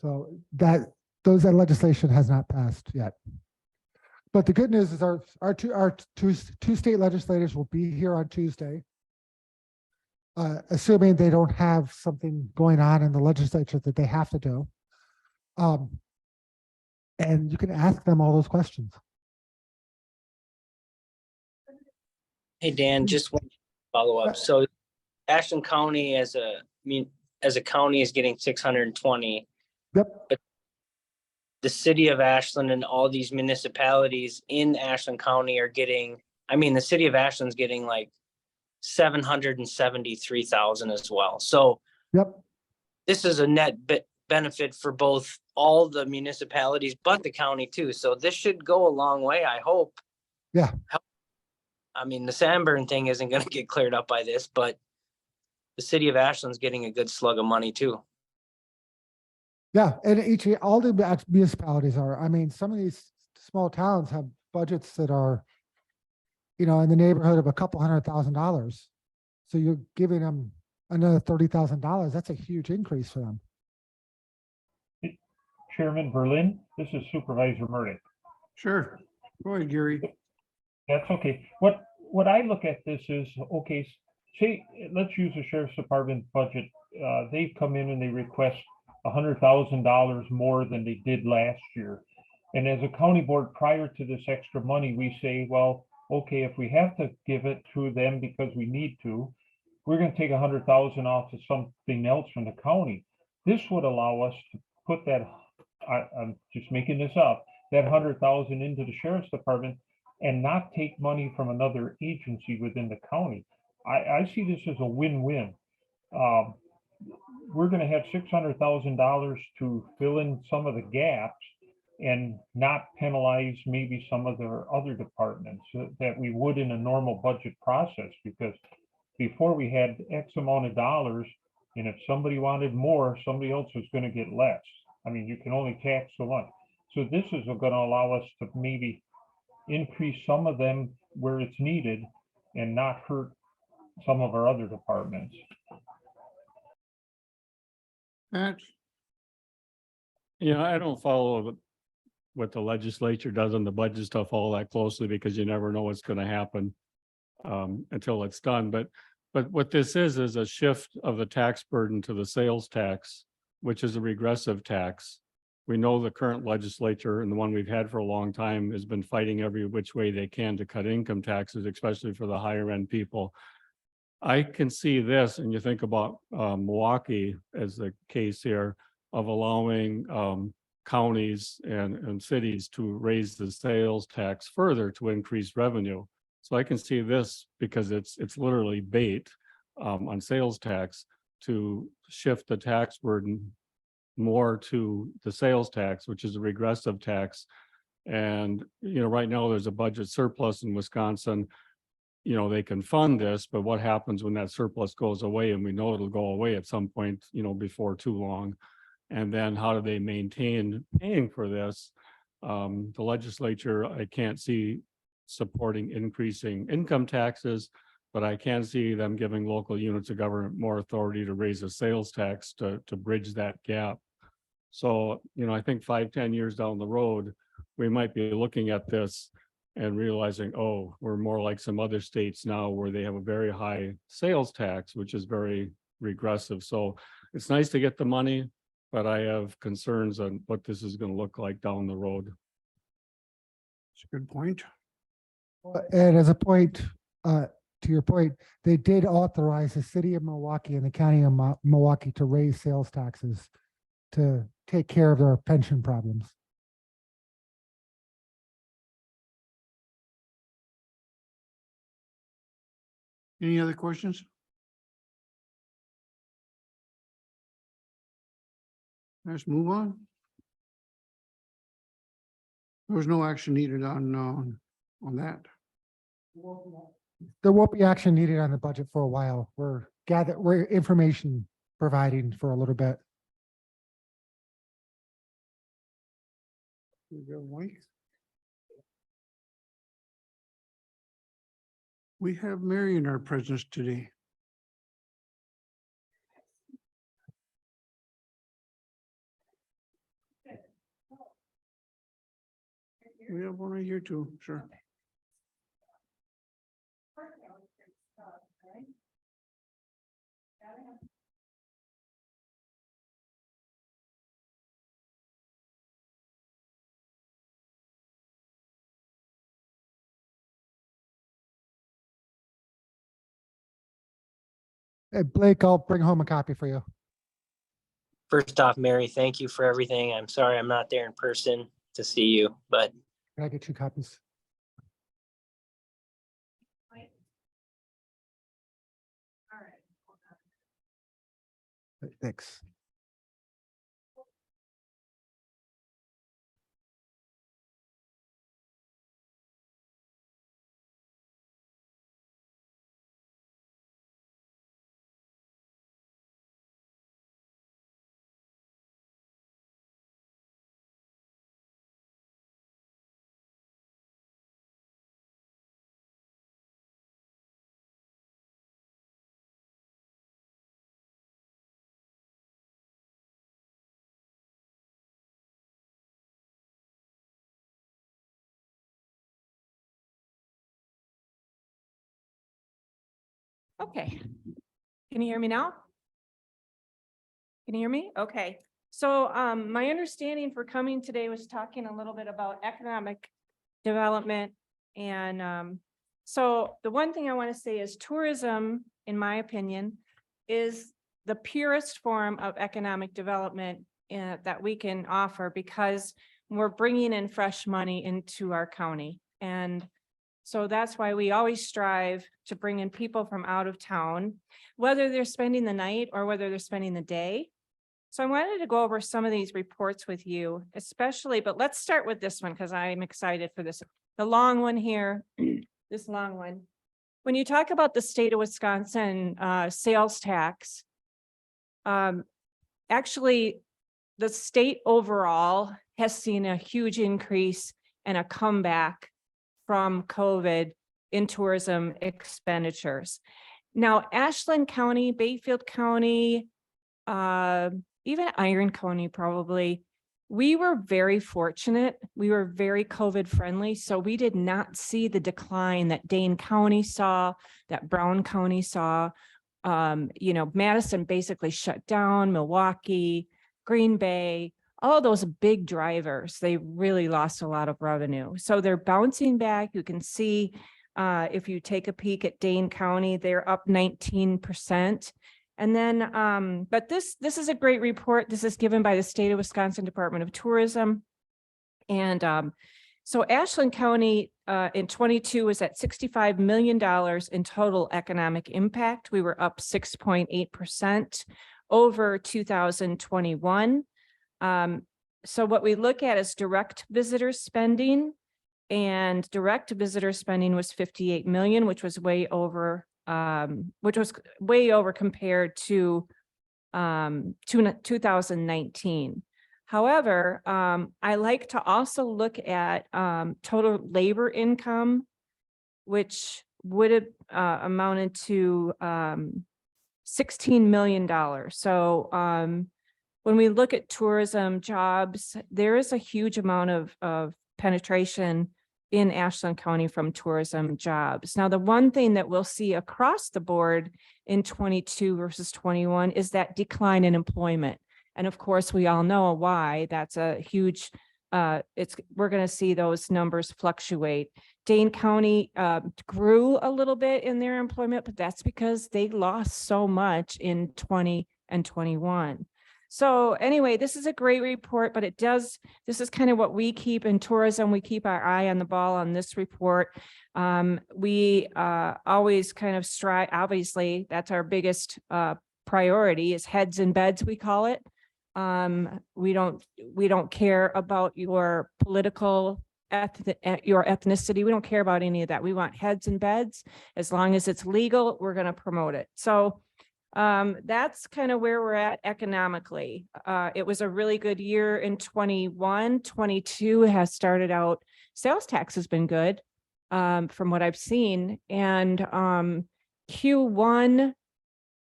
So that legislation has not passed yet. But the good news is our two state legislators will be here on Tuesday. Assuming they don't have something going on in the legislature that they have to do. And you can ask them all those questions. Hey, Dan, just one follow-up. So Ashland County as a county is getting 620. Yep. The city of Ashland and all these municipalities in Ashland County are getting, the city of Ashland's getting like 773,000 as well. So Yep. this is a net benefit for both all the municipalities, but the county too. So this should go a long way, I hope. Yeah. The Sanborn thing isn't going to get cleared up by this, but the city of Ashland's getting a good slug of money too. Yeah, and all the municipalities are. Some of these small towns have budgets that are, in the neighborhood of a couple $100,000. So you're giving them another $30,000. That's a huge increase for them. Chairman Berlin, this is Supervisor Murray. Sure. Go ahead, Gary. That's okay. What I look at this is, okay, say, let's use the sheriff's department budget. They've come in and they request $100,000 more than they did last year. And as a county board, prior to this extra money, we say, well, okay, if we have to give it to them because we need to, we're going to take 100,000 off of something else from the county. This would allow us to put that, I'm just making this up, that 100,000 into the sheriff's department and not take money from another agency within the county. I see this as a win-win. We're going to have $600,000 to fill in some of the gaps and not penalize maybe some of the other departments that we would in a normal budget process, because before we had X amount of dollars, and if somebody wanted more, somebody else was going to get less. You can only tax so much. So this is going to allow us to maybe increase some of them where it's needed and not hurt some of our other departments. Pat, You know, I don't follow what the legislature does on the budget stuff all that closely because you never know what's gonna happen until it's done. But what this is a shift of the tax burden to the sales tax, which is a regressive tax. We know the current legislature and the one we've had for a long time has been fighting every which way they can to cut income taxes, especially for the higher end people. I can see this, and you think about Milwaukee as the case here of allowing counties and cities to raise the sales tax further to increase revenue. So I can see this because it's literally bait on sales tax to shift the tax burden more to the sales tax, which is a regressive tax. And, you know, right now there's a budget surplus in Wisconsin. You know, they can fund this, but what happens when that surplus goes away? And we know it'll go away at some point, you know, before too long. And then how do they maintain paying for this? The legislature, I can't see supporting increasing income taxes, but I can see them giving local units of government more authority to raise a sales tax to bridge that gap. So, you know, I think 5-10 years down the road, we might be looking at this and realizing, oh, we're more like some other states now where they have a very high sales tax, which is very regressive. So it's nice to get the money, but I have concerns on what this is going to look like down the road. it's a good point. And as a point, to your point, they did authorize the city of Milwaukee and the county of Milwaukee to raise sales taxes to take care of their pension problems. Any other questions? Let's move on. There was no action needed on that. There won't be action needed on the budget for a while. We're information providing for a little bit. We have Mary in our presence today. We have one right here too, sure. Blake, I'll bring home a copy for you. First off, Mary, thank you for everything. I'm sorry I'm not there in person to see you, but Can I get 2 copies? Thanks. Okay. Can you hear me now? Can you hear me? Okay. So my understanding for coming today was talking a little bit about economic development. And so the one thing I want to say is tourism, in my opinion, is the purest form of economic development that we can offer because we're bringing in fresh money into our county. And so that's why we always strive to bring in people from out of town, whether they're spending the night or whether they're spending the day. So I wanted to go over some of these reports with you, especially, but let's start with this one because I'm excited for this. The long one here, this long one. When you talk about the state of Wisconsin sales tax, actually, the state overall has seen a huge increase and a comeback from COVID in tourism expenditures. Now, Ashland County, Bayfield County, even Iron County probably, we were very fortunate. We were very COVID friendly. So we did not see the decline that Dane County saw, that Brown County saw. Madison basically shut down, Milwaukee, Green Bay, all those big drivers, they really lost a lot of revenue. So they're bouncing back. You can see if you take a peek at Dane County, they're up 19%. And then, but this is a great report. This is given by the State of Wisconsin Department of Tourism. And so Ashland County in 22 was at $65 million in total economic impact. We were up 6.8% over 2021. So what we look at is direct visitor spending, and direct visitor spending was 58 million, which was way over compared to 2019. However, I like to also look at total labor income, which would have amounted to $16 million. So when we look at tourism jobs, there is a huge amount of penetration in Ashland County from tourism jobs. Now, the one thing that we'll see across the board in 22 versus 21 is that decline in employment. And of course, we all know why. That's a huge, we're going to see those numbers fluctuate. Dane County grew a little bit in their employment, but that's because they lost so much in 20 and 21. So anyway, this is a great report, but this is kind of what we keep in tourism. We keep our eye on the ball on this report. We always kind of strive, obviously, that's our biggest priority is heads in beds, we call it. We don't care about your political your ethnicity. We don't care about any of that. We want heads in beds. As long as it's legal, we're going to promote it. So that's kind of where we're at economically. It was a really good year in 21. 22 has started out, sales tax has been good from what I've seen. And Q1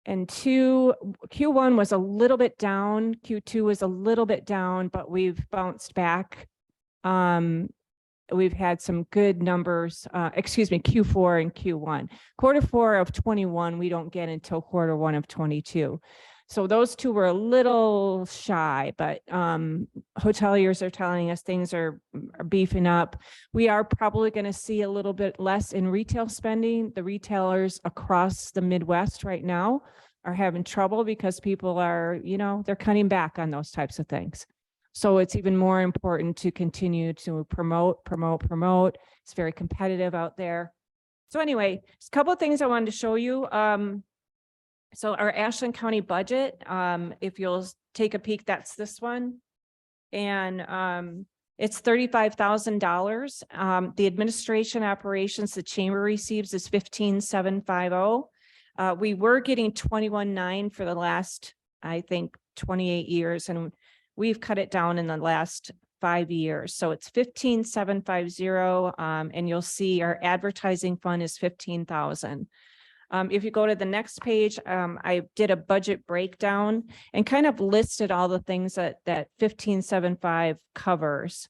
and Q1 was a little bit down. Q2 was a little bit down, but we've bounced back. We've had some good numbers, Q4 and Q1. Quarter 4 of 21, we don't get until quarter 1 of 22. So those two were a little shy, but hoteliers are telling us things are beefing up. We are probably going to see a little bit less in retail spending. The retailers across the Midwest right now are having trouble because people are, they're cutting back on those types of things. So it's even more important to continue to promote. It's very competitive out there. So anyway, just a couple of things I wanted to show you. So our Ashland County budget, if you'll take a peek, that's this one. And it's $35,000. The administration operations the chamber receives is $15,750. We were getting $21,900 for the last, I think, 28 years. And we've cut it down in the last 5 years. So it's $15,750. And you'll see our advertising fund is $15,000. If you go to the next page, I did a budget breakdown and kind of listed all the things that $15,750 covers.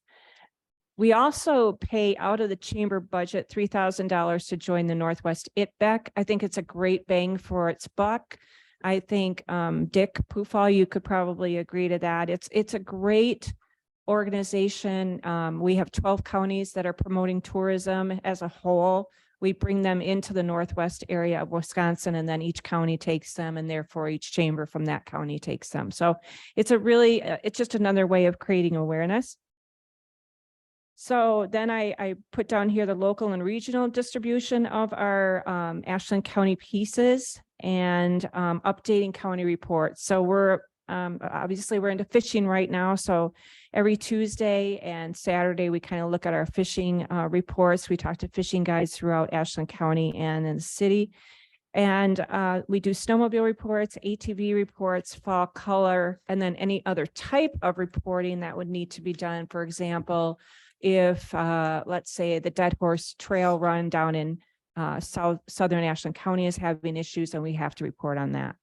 We also pay out of the chamber budget $3,000 to join the Northwest ITBEC. I think it's a great bang for its buck. I think Dick Pufall, you could probably agree to that. It's a great organization. We have 12 counties that are promoting tourism as a whole. We bring them into the Northwest area of Wisconsin, and then each county takes them, and therefore each chamber from that county takes them. So it's it's just another way of creating awareness. So then I put down here the local and regional distribution of our Ashland County pieces and updating county reports. So we're obviously we're into fishing right now. So every Tuesday and Saturday, we kind of look at our fishing reports. We talk to fishing guides throughout Ashland County and in the city. And we do snowmobile reports, ATV reports, fall color, and then any other type of reporting that would need to be done. For example, if let's say the Dead Horse Trail Run down in southern Ashland County is having issues, and we have to report on that.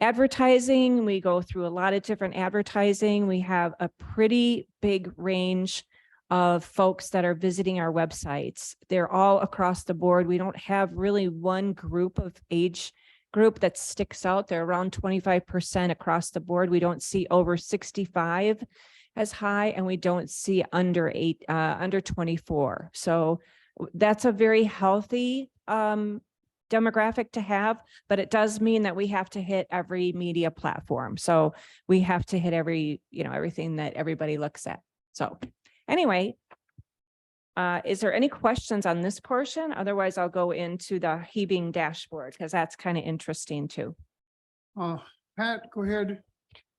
Advertising, we go through a lot of different advertising. We have a pretty big range of folks that are visiting our websites. They're all across the board. We don't have really one group of age group that sticks out. They're around 25% across the board. We don't see over 65 as high, and we don't see under 24. So that's a very healthy demographic to have, but it does mean that we have to hit every media platform. So we have to hit everything that everybody looks at. So anyway, is there any questions on this portion? Otherwise, I'll go into the Hebing dashboard because that's kind of interesting too. Pat, go ahead.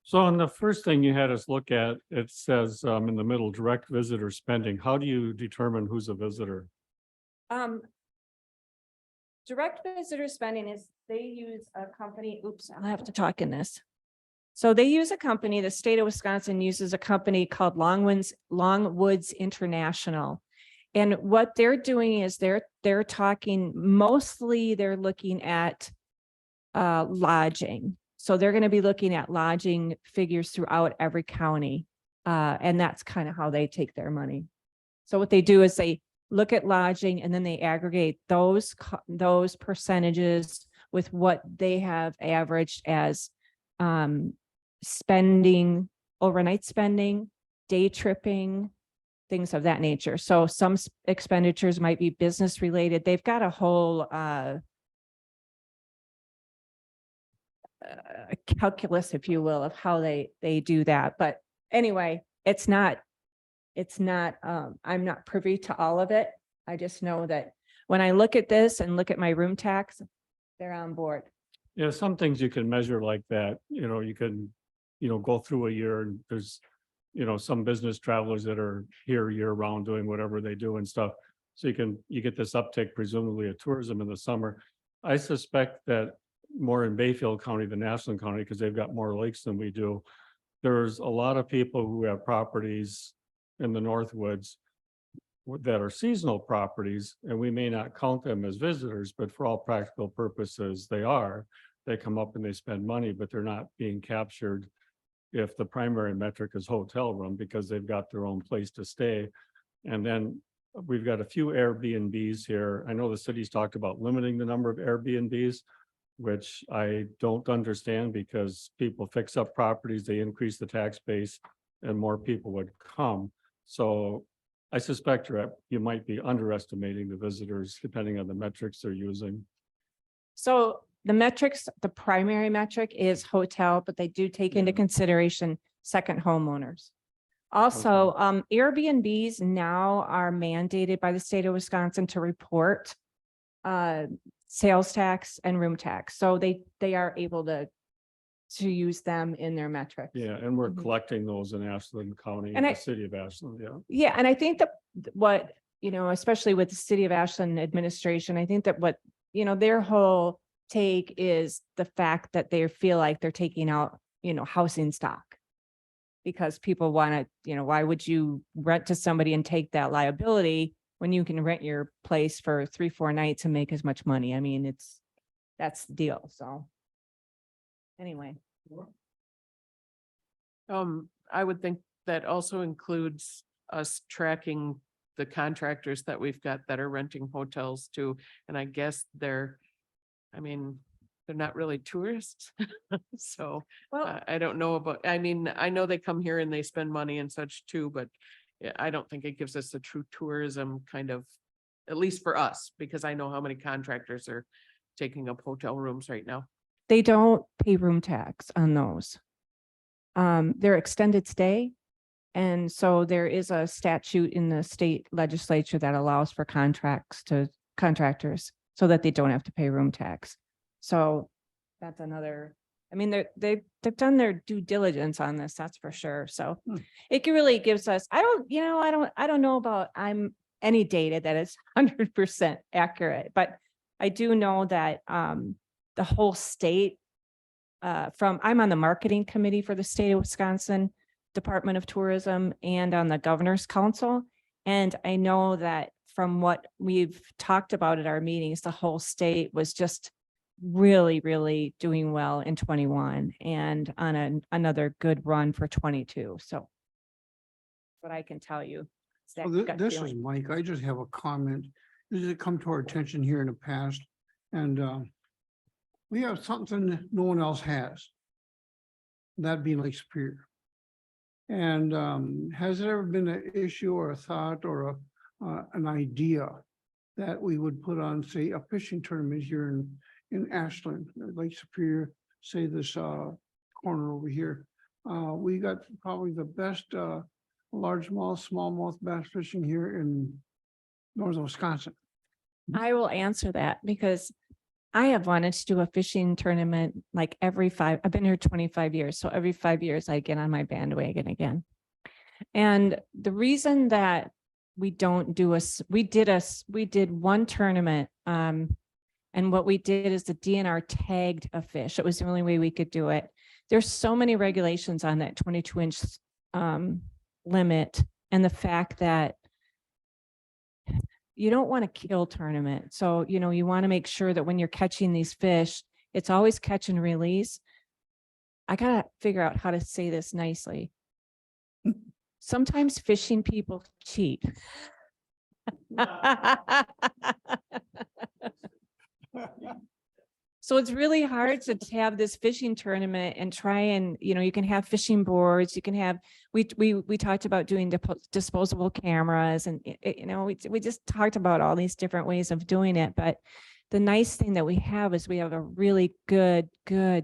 So on the first thing you had us look at, it says in the middle, direct visitor spending. How do you determine who's a visitor? Direct visitor spending is, they use a company, oops, I'll have to talk in this. So they use a company, the state of Wisconsin uses a company called Longwoods International. And what they're doing is they're talking, mostly they're looking at lodging. So they're going to be looking at lodging figures throughout every county. And that's kind of how they take their money. So what they do is they look at lodging and then they aggregate those percentages with what they have averaged as spending, overnight spending, day tripping, things of that nature. So some expenditures might be business related. They've got a whole calculus, if you will, of how they do that. But anyway, it's not, I'm not privy to all of it. I just know that when I look at this and look at my room tax, they're on board. Yeah, some things you can measure like that, you can, go through a year and there's, some business travelers that are here year round doing whatever they do and stuff. So you get this uptick presumably of tourism in the summer. I suspect that more in Bayfield County than Ashland County, because they've got more lakes than we do. There's a lot of people who have properties in the Northwoods that are seasonal properties, and we may not count them as visitors, but for all practical purposes, they are. They come up and they spend money, but they're not being captured if the primary metric is hotel room because they've got their own place to stay. And then we've got a few Airbnbs here. I know the city's talked about limiting the number of Airbnbs, which I don't understand because people fix up properties, they increase the tax base, and more people would come. So I suspect you might be underestimating the visitors depending on the metrics they're using. So the metrics, the primary metric is hotel, but they do take into consideration second homeowners. Also, Airbnbs now are mandated by the state of Wisconsin to report sales tax and room tax. So they are able to use them in their metrics. Yeah, and we're collecting those in Ashland County, And the I- city of Ashland, yeah. Yeah, and I think that what, especially with the city of Ashland administration, I think that what, their whole take is the fact that they feel like they're taking out, housing stock. Because people want to, why would you rent to somebody and take that liability when you can rent your place for 3-4 nights and make as much money? I mean, that's the deal. So anyway. I would think that also includes us tracking the contractors that we've got that are renting hotels too. And I guess they're not really tourists. So Well, I don't know I know they come here and they spend money and such too, but yeah, I don't think it gives us a true tourism kind of, at least for us, because I know how many contractors are taking up hotel rooms right now. they don't pay room tax on those. They're extended stay. And so there is a statute in the state legislature that allows for contractors so that they don't have to pay room tax. So that's another, they've done their due diligence on this, that's for sure. So it really gives us, I don't know about any data that is 100% accurate, but I do know that the whole state I'm on the marketing committee for the state of Wisconsin Department of Tourism and on the Governor's Council. And I know that from what we've talked about at our meetings, the whole state was just really, really doing well in 21 and on another good run for 22. So what I can tell you. is that gut This is feeling. Mike. I just have a comment. This has come to our attention here in the past and we have something that no one else has. That being Lake Superior. And has there ever been an issue or a thought or an idea that we would put on, say, a fishing tournament here in Ashland, Lake Superior, say this corner over here? We got probably the best largemouth, smallmouth bass fishing here in northern Wisconsin. I will answer that because I have wanted to do a fishing tournament like I've been here 25 years. So every 5 years I get on my bandwagon again. And the reason that we don't do we did one tournament. And what we did is the DNR tagged a fish. It was the only way we could do it. There's so many regulations on that 22-inch limit. And the fact that you don't want to kill tournament. So, you want to make sure that when you're catching these fish, it's always catch and release. I got to figure out how to say this nicely. Sometimes fishing people cheat. So it's really hard to have this fishing tournament and try and, you can have fishing boards, you can have, we talked about doing disposable cameras and, we just talked about all these different ways of doing it. But the nice thing that we have is we have a really good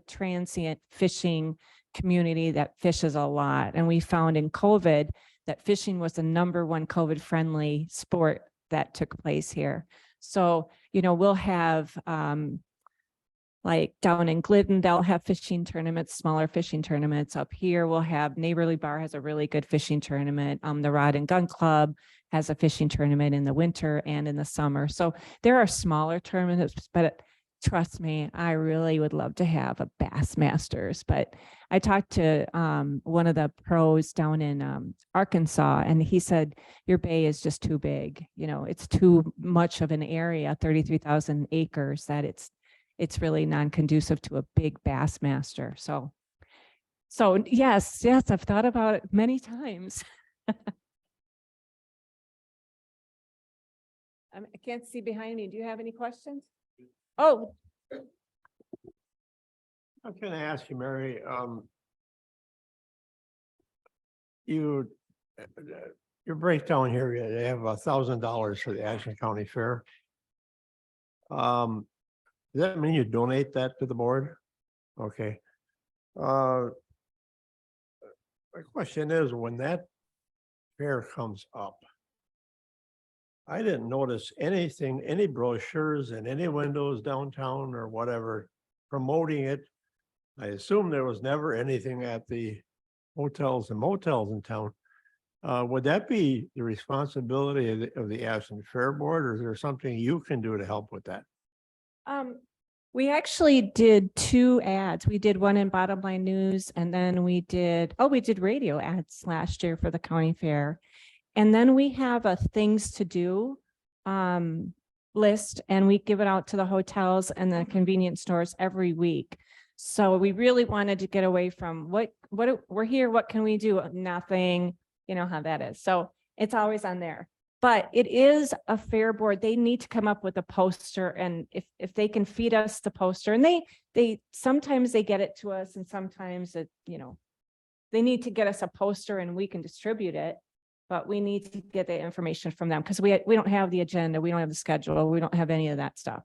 transient fishing community that fishes a lot. And we found in COVID that fishing was the #1 COVID friendly sport that took place here. So, we'll have, like down in Glidden, they'll have fishing tournaments, smaller fishing tournaments. Up here, we'll have Neighborly Bar has a really good fishing tournament. The Rod and Gun Club has a fishing tournament in the winter and in the summer. So there are smaller tournaments, but trust me, I really would love to have a Bass Masters. But I talked to one of the pros down in Arkansas, and he said, your bay is just too big. It's too much of an area, 33,000 acres, that it's really non-conducive to a big Bassmaster. So yes, I've thought about it many times. I can't see behind me. Do you have any questions? Oh, I'm going to ask you, Mary, your breakdown here, they have $1,000 for the Ashland County Fair. Does that mean you donate that to the board? Okay. My question is, when that fair comes up, I didn't notice anything, any brochures in any windows downtown or whatever promoting it. I assume there was never anything at the hotels and motels in town. Would that be the responsibility of the Ashland Fair Board, or is there something you can do to help with that? we actually did 2 ads. We did one in Bottom Line News, and then we did radio ads last year for the county fair. And then we have a things to do list, and we give it out to the hotels and the convenience stores every week. So we really wanted to get away from what we're here, what can we do? Nothing, you know how that is. So it's always on there. But it is a fair board. They need to come up with a poster, and if they can feed us the poster, and they sometimes they get it to us, and sometimes it, you know, they need to get us a poster and we can distribute it, but we need to get the information from them because we don't have the agenda, we don't have the schedule, we don't have any of that stuff.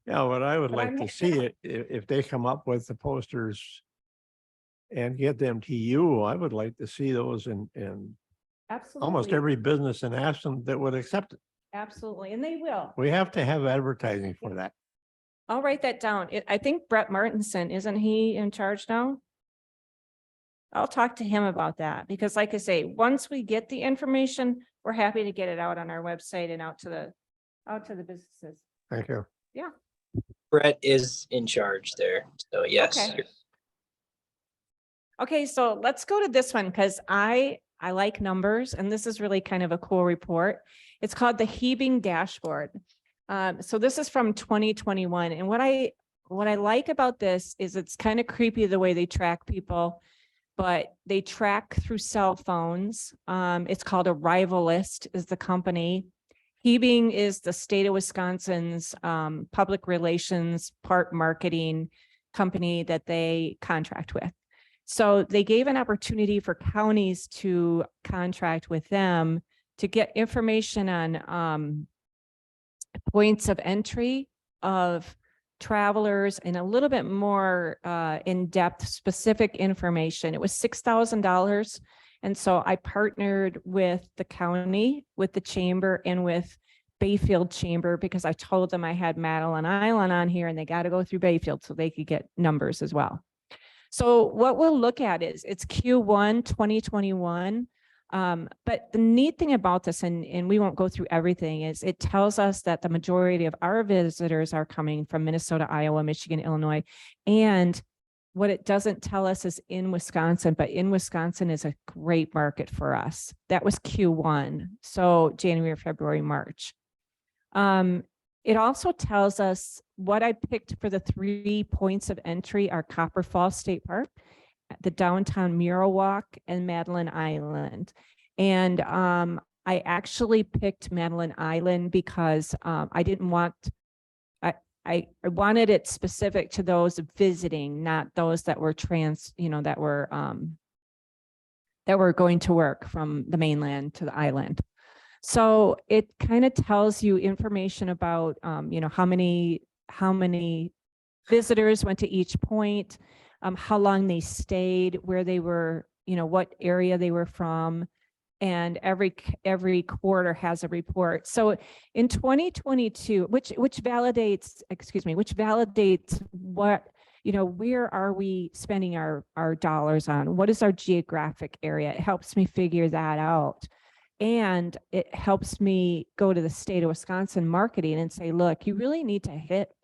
Yeah, what I would But like I'm- to see it, if they come up with the posters and get them to you, I would like to see those in Absolutely. almost every business in Ashland that would accept it. Absolutely, and they will. We have to have advertising for that. I'll write that down. I think Brett Martinson, isn't he in charge now? I'll talk to him about that because like I say, once we get the information, we're happy to get it out on our website and out to the businesses. Thank you. Brett is in charge there. So yes. Okay. Okay, so let's go to this one because I like numbers, and this is really kind of a cool report. It's called the Heaving Dashboard. So this is from 2021, and what I what I like about this is it's kind of creepy the way they track people, but they track through cell phones. It's called Arrivalist is the company. Hebing is the state of Wisconsin's public relations part marketing company that they contract with. So they gave an opportunity for counties to contract with them to get information on points of entry of travelers and a little bit more in-depth specific information. It was $6,000. And so I partnered with the county, with the chamber, and with Bayfield Chamber, because I told them I had Madeline Island on here and they got to go through Bayfield so they could get numbers as well. So what we'll look at is it's Q1 2021. But the neat thing about this, and we won't go through everything, is it tells us that the majority of our visitors are coming from Minnesota, Iowa, Michigan, Illinois. And what it doesn't tell us is in Wisconsin, but in Wisconsin is a great market for us. That was Q1, so January, February, March. It also tells us what I picked for the 3 points of entry are Copper Falls State Park, the downtown Mural Walk, and Madeline Island. And I actually picked Madeline Island because I didn't want, I wanted it specific to those visiting, not those that were that were going to work from the mainland to the island. So it kind of tells you information about, how many visitors went to each point, how long they stayed, where they were, what area they were from, and every quarter has a report. So in 2022, which validates what, where are we spending our dollars on? What is our geographic area? It helps me figure that out. And it helps me go to the state of Wisconsin marketing and say, look, you really need to hit,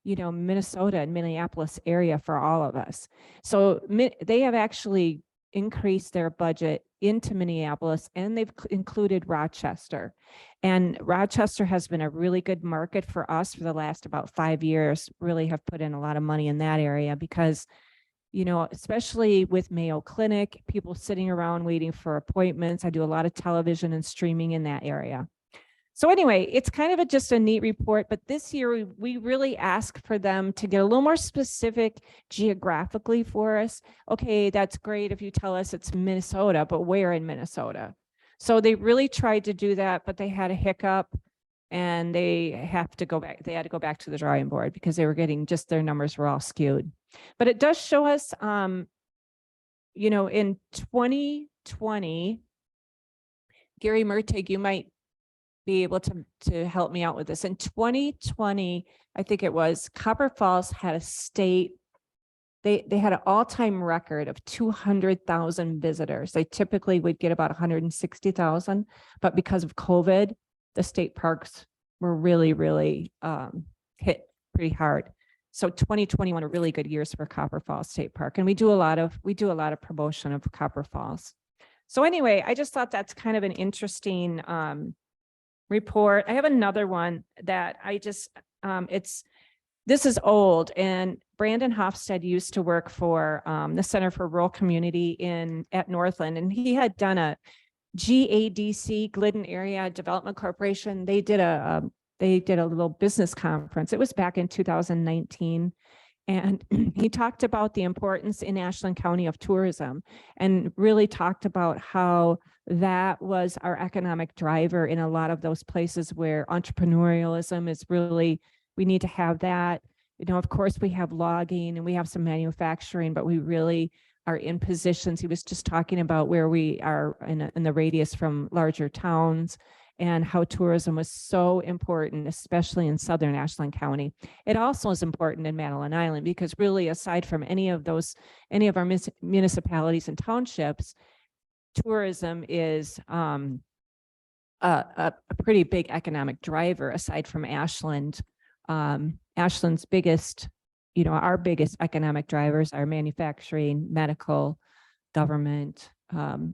Minnesota and Minneapolis area for all of us. So they have actually increased their budget into Minneapolis, and they've included Rochester. And Rochester has been a really good market for us for the last about 5 years, really have put in a lot of money in that area because, especially with Mayo Clinic, people sitting around waiting for appointments. I do a lot of television and streaming in that area. So anyway, it's kind of just a neat report, but this year we really ask for them to get a little more specific geographically for us. Okay, that's great if you tell us it's Minnesota, but where in Minnesota? So they really tried to do that, but they had a hiccup and they had to go back to the drawing board because they were getting their numbers were all skewed. But it does show us, in 2020, Gary Mertig, you might be able to help me out with this. In 2020, I think it was, Copper Falls had they had an all-time record of 200,000 visitors. They typically would get about 160,000, but because of COVID, the state parks were really, really hit pretty hard. So 2021 are really good years for Copper Falls State Park. And we do a lot of promotion of Copper Falls. So anyway, I just thought that's kind of an interesting report. I have another one that this is old, and Brandon Hofstad used to work for the Center for Rural Community at Northland, and he had done a GADC, Glidden Area Development Corporation. They did a little business conference. It was back in 2019. And he talked about the importance in Ashland County of tourism and really talked about how that was our economic driver in a lot of those places where entrepreneurialism is really, we need to have that. Of course, we have logging and we have some manufacturing, but we really are in positions. He was just talking about where we are in the radius from larger towns and how tourism was so important, especially in southern Ashland County. It also is important in Madeline Island because really, aside from any of our municipalities and townships, tourism is a pretty big economic driver aside from Ashland. Ashland's biggest, our biggest economic drivers are manufacturing, medical, government,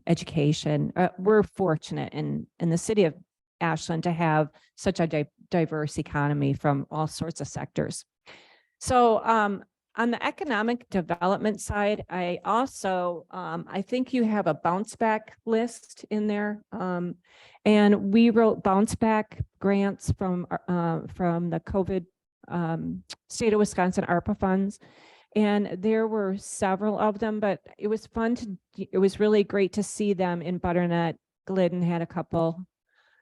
education. We're fortunate in the city of Ashland to have such a diverse economy from all sorts of sectors. So on the economic development side, I also, I think you have a bounce back list in there. And we wrote bounce back grants from the COVID state of Wisconsin ARPA funds. And there were several of them, but it was fun it was really great to see them in Butternut. Glidden had a couple.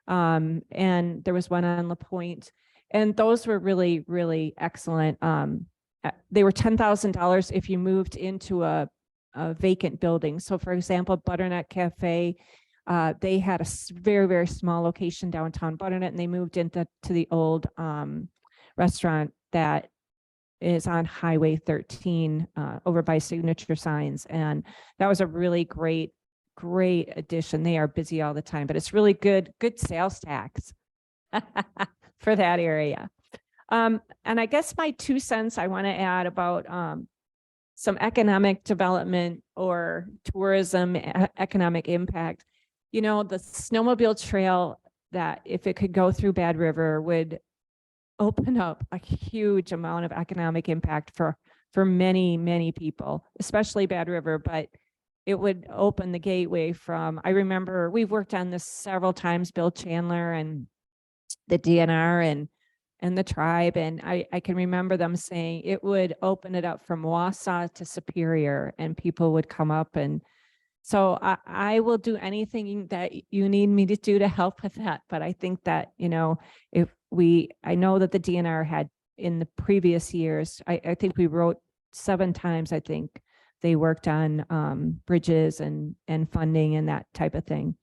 And there was one on LaPointe. And those were really, really excellent. They were $10,000 if you moved into a vacant building. So for example, Butternut Cafe, they had a very, very small location downtown Butternut, and they moved into the old restaurant that is on Highway 13 over by Signature Signs. And that was a really great addition. They are busy all the time, but it's really good sales tax for that area. And I guess my 2 cents I want to add about some economic development or tourism economic impact. You know, the snowmobile trail, that if it could go through Bad River, would open up a huge amount of economic impact for many, many people, especially Bad River, but it would open the gateway from, I remember we've worked on this several times, Bill Chandler and the DNR and the tribe. And I can remember them saying it would open it up from Wausau to Superior, and people would come up. And so I will do anything that you need me to do to help with that. But I think that, you know, I know that the DNR had in the previous years, I think we wrote 7 times, I think they worked on bridges and funding and that type of thing.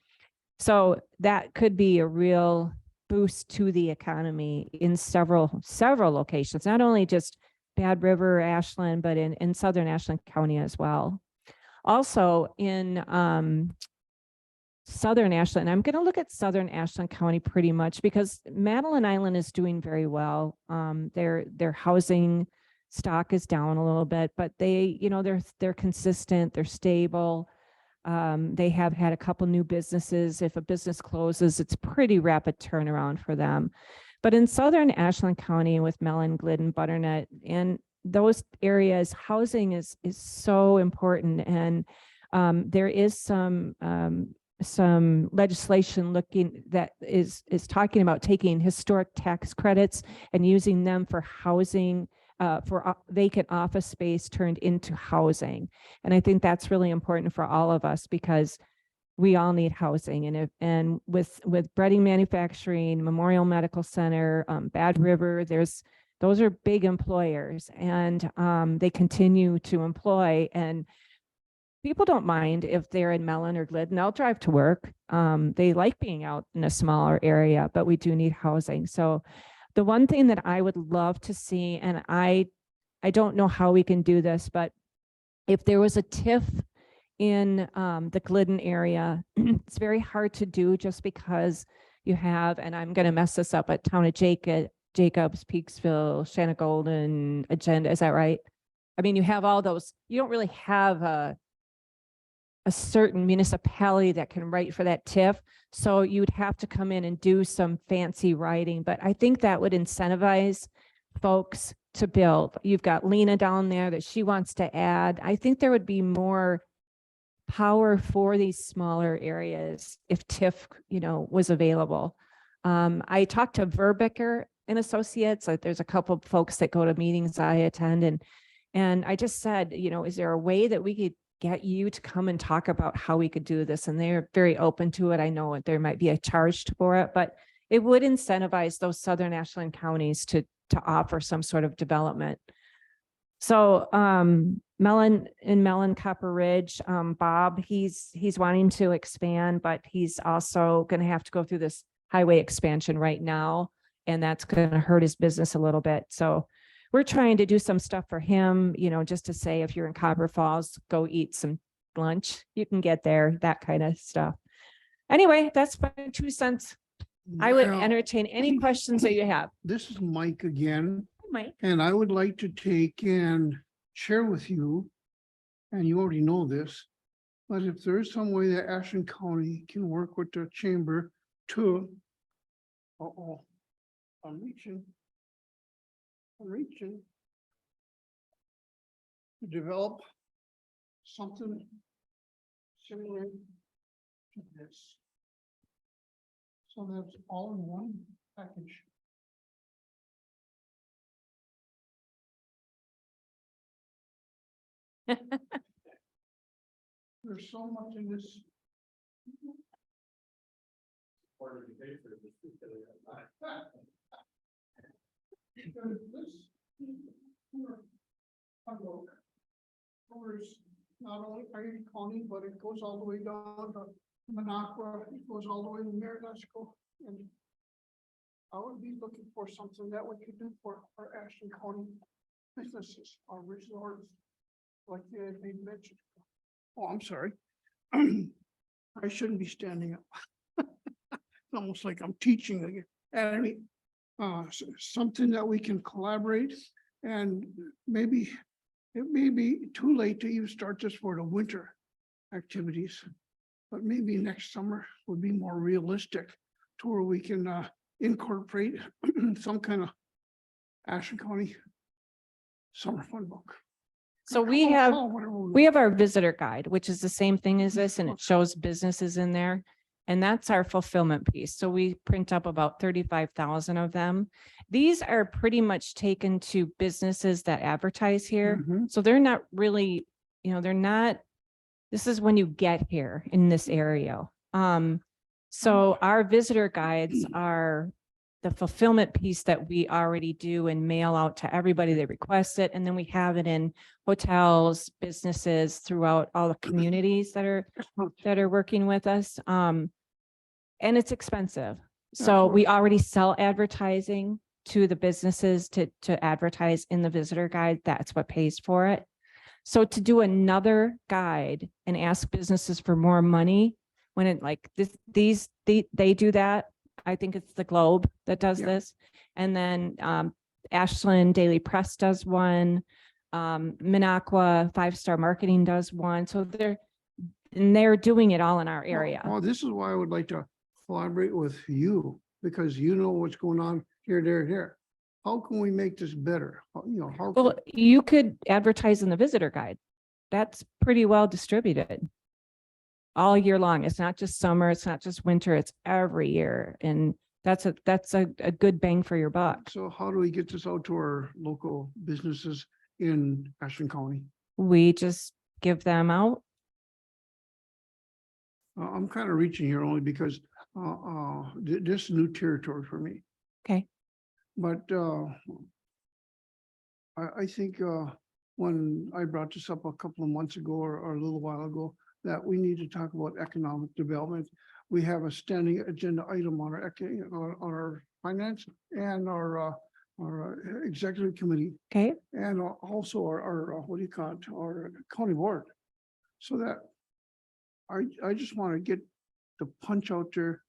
So that could be a real boost to the economy in several locations, not only just Bad River, Ashland, but in southern Ashland County as well. Also in southern Ashland, I'm going to look at southern Ashland County pretty much because Madeline Island is doing very well. Their housing stock is down a little bit, but they, you know, they're consistent, they're stable. They have had a couple new businesses. If a business closes, it's pretty rapid turnaround for them. But in southern Ashland County with Mellon, Glidden, Butternut, and those areas, housing is so important. And there is some legislation that is talking about taking historic tax credits and using them for housing, for vacant office space turned into housing. And I think that's really important for all of us because we all need housing. And with breading manufacturing, Memorial Medical Center, Bad River, those are big employers, and they continue to employ, and people don't mind if they're in Mellon or Glidden. They'll drive to work. They like being out in a smaller area, but we do need housing. So the one thing that I would love to see, and I don't know how we can do this, but if there was a TIF in the Glidden area, it's very hard to do just because you have, and I'm going to mess this up, at Town of Jacobs, Peaksville, Shanna Golden, Agenda. Is that right? I mean, you have all those. You don't really have a certain municipality that can write for that TIF. So you'd have to come in and do some fancy writing, but I think that would incentivize folks to build. You've got Lena down there that she wants to add. I think there would be more power for these smaller areas if TIF, you know, was available. I talked to Verbicker and Associates. Like, there's a couple of folks that go to meetings I attend, and I just said, you know, is there a way that we could get you to come and talk about how we could do this? And they're very open to it. I know there might be a charge for it, but it would incentivize those southern Ashland counties to offer some sort of development. So Mellon Copper Ridge, Bob, he's wanting to expand, but he's also going to have to go through this highway expansion right now, and that's going to hurt his business a little bit. So we're trying to do some stuff for him, you know, just to say, if you're in Copper Falls, go eat some lunch. You can get there, that kind of stuff. Anyway, that's my 2 cents. I would Now, entertain any questions that you have. This is Mike again, Mike. and I would like to take and share with you, and you already know this, but if there is some way that Ashland County can work with the chamber to, I'm reaching. to develop something similar to this. So that's all in one package. There's so much in this. Because this covers not only Iron County, but it goes all the way down to Minocqua, it goes all the way to Marinusco, and I would be looking for something that we could do for our Ashland County businesses, our resorts, like they made mention. Oh, I'm sorry. I shouldn't be standing up. It's almost like I'm teaching again. Anyway, something that we can collaborate, and maybe it may be too late to even start this for the winter activities. But maybe next summer would be more realistic to where we can incorporate some kind of Ashland County summer fun book. So we have, Whatever we have our visitor guide, which is the same thing as this, and it shows businesses in there. And that's our fulfillment piece. So we print up about 35,000 of them. These are pretty much taken to businesses that advertise here. Mhm. So they're not really, they're not, this is when you get here in this area. So our visitor guides are the fulfillment piece that we already do and mail out to everybody that requests it. And then we have it in hotels, businesses throughout all the communities that are working with us. And it's expensive. So we already sell advertising to the businesses to advertise in the visitor guide. That's what pays for it. So to do another guide and ask businesses for more money when it like this, they do that. I think it's the Globe that does Yeah. this. And then Ashland Daily Press does one. Minocqua 5-Star Marketing does one. So they're doing it all in our area. Well, this is why I would like to collaborate with you, because you know what's going on here, there, here. How can we make this better? How? Well, you could advertise in the visitor guide. That's pretty well distributed all year long. It's not just summer, it's not just winter, it's every year. And that's a good bang for your buck. So how do we get this out to our local businesses in Ashland County? We just give them out. I'm kind of reaching here only because this is new territory for me. Okay. But I think when I brought this up a couple of months ago or a little while ago, that we need to talk about economic development. We have a standing agenda item on our finance and our executive committee, Okay. and also our what do you call it, our county board. So that I just want to get the punch out there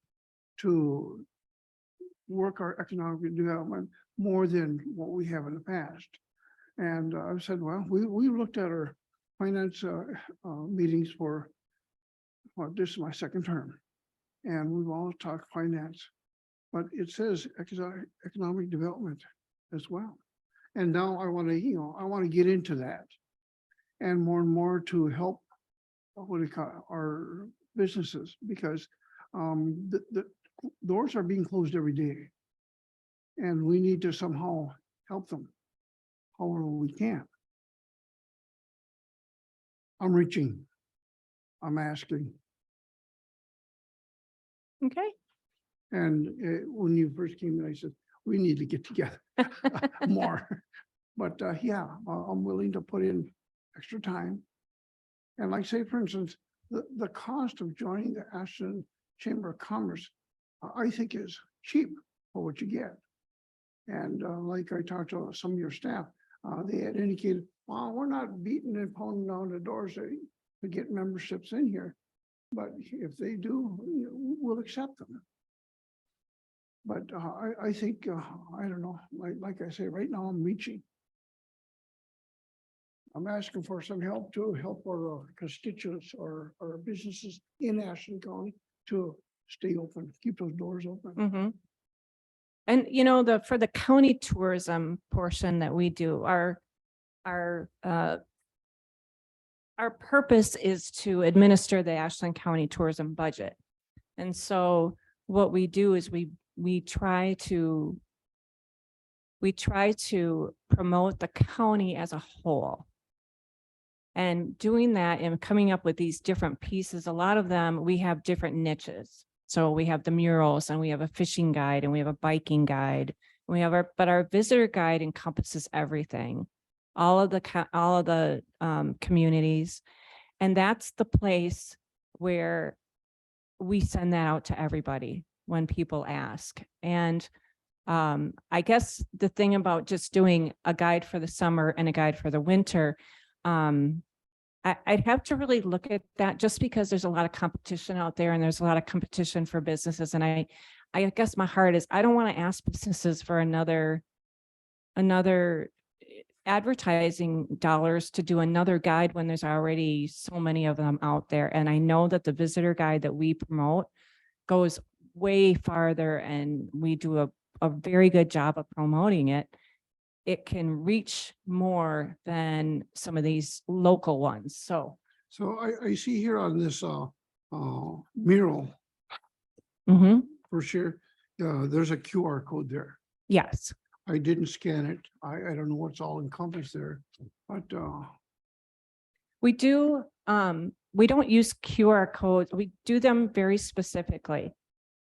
to work our economic development more than what we have in the past. And I said, well, we looked at our finance meetings for, well, this is my second term. And we've all talked finance, but it says economic development as well. And now I want to get into that and more to help what do you call it, our businesses, because the doors are being closed every day. And we need to somehow help them however we can. I'm reaching, I'm asking. Okay. And when you first came in, I said, we need to get together more. But yeah, I'm willing to put in extra time. And like say, for instance, the cost of joining the Ashland Chamber of Commerce, I think is cheap for what you get. And like I talked to some of your staff, they had indicated, well, we're not beating and pounding down the doors to get memberships in here. But if they do, we'll accept them. But I think, I don't know, like I say, right now I'm reaching. I'm asking for some help to help our constituents or our businesses in Ashland County to stay open, keep those doors open. Mm-hmm. And for the county tourism portion that we do, our our purpose is to administer the Ashland County tourism budget. And so what we do is we try to promote the county as a whole. And doing that and coming up with these different pieces, a lot of them, we have different niches. So we have the murals and we have a fishing guide and we have a biking guide. We have but our visitor guide encompasses everything, all of the communities. And that's the place where we send that out to everybody when people ask. And I guess the thing about just doing a guide for the summer and a guide for the winter, I'd have to really look at that just because there's a lot of competition out there and there's a lot of competition for businesses. And I guess my heart is, I don't want to ask businesses for another advertising dollars to do another guide when there's already so many of them out there. And I know that the visitor guide that we promote goes way farther and we do a very good job of promoting it. It can reach more than some of these local ones. So. So I see here on this mural Mhm. for sure, there's a QR code there. Yes. I didn't scan it. I don't know what's all encompassed there, but We do, we don't use QR codes. We do them very specifically.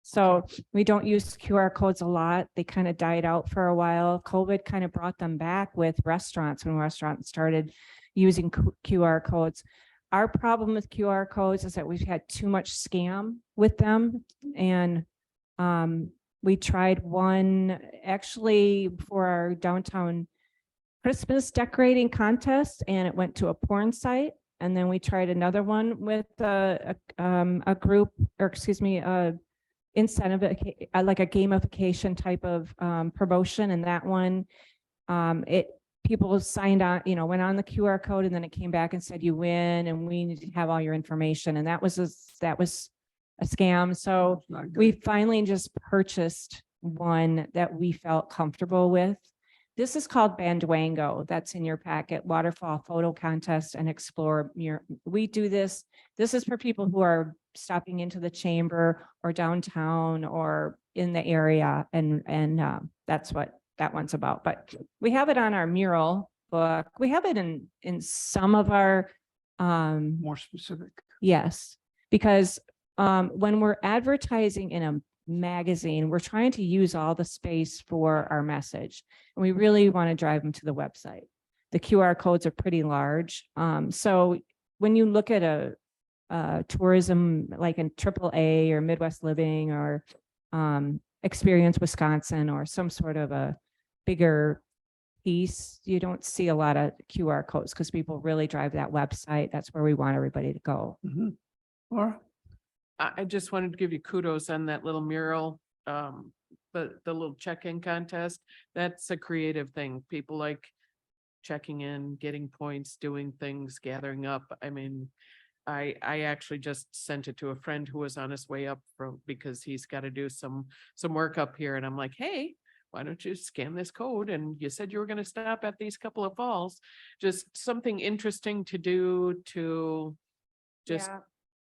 So we don't use QR codes a lot. They kind of died out for a while. COVID kind of brought them back with restaurants when restaurants started using QR codes. Our problem with QR codes is that we've had too much scam with them. And we tried one actually for our downtown Christmas decorating contest and it went to a porn site. And then we tried another one with a group, or excuse me, incentive, like a gamification type of promotion. And that one, people signed on, went on the QR code and then it came back and said, you win and we need to have all your information. And that was a scam. So it's not good. we finally just purchased one that we felt comfortable with. This is called Bandwango. That's in your packet, Waterfall Photo Contest and Explore. We do this. This is for people who are stopping into the chamber or downtown or in the area. And that's what that one's about. But we have it on our mural book. We have it in some of our, More specific. yes, because when we're advertising in a magazine, we're trying to use all the space for our message. And we really want to drive them to the website. The QR codes are pretty large. So when you look at a tourism like in AAA or Midwest Living or Experience Wisconsin or some sort of a bigger piece, you don't see a lot of QR codes because people really drive that website. That's where we want everybody to go. Mhm. Laura? I just wanted to give you kudos on that little mural, the little check-in contest. That's a creative thing. People like checking in, getting points, doing things, gathering up. I mean, I actually just sent it to a friend who was on his way up because he's got to do some work up here. And I'm like, hey, why don't you scan this code? And you said you were going to stop at these couple of falls. Just something interesting to do to just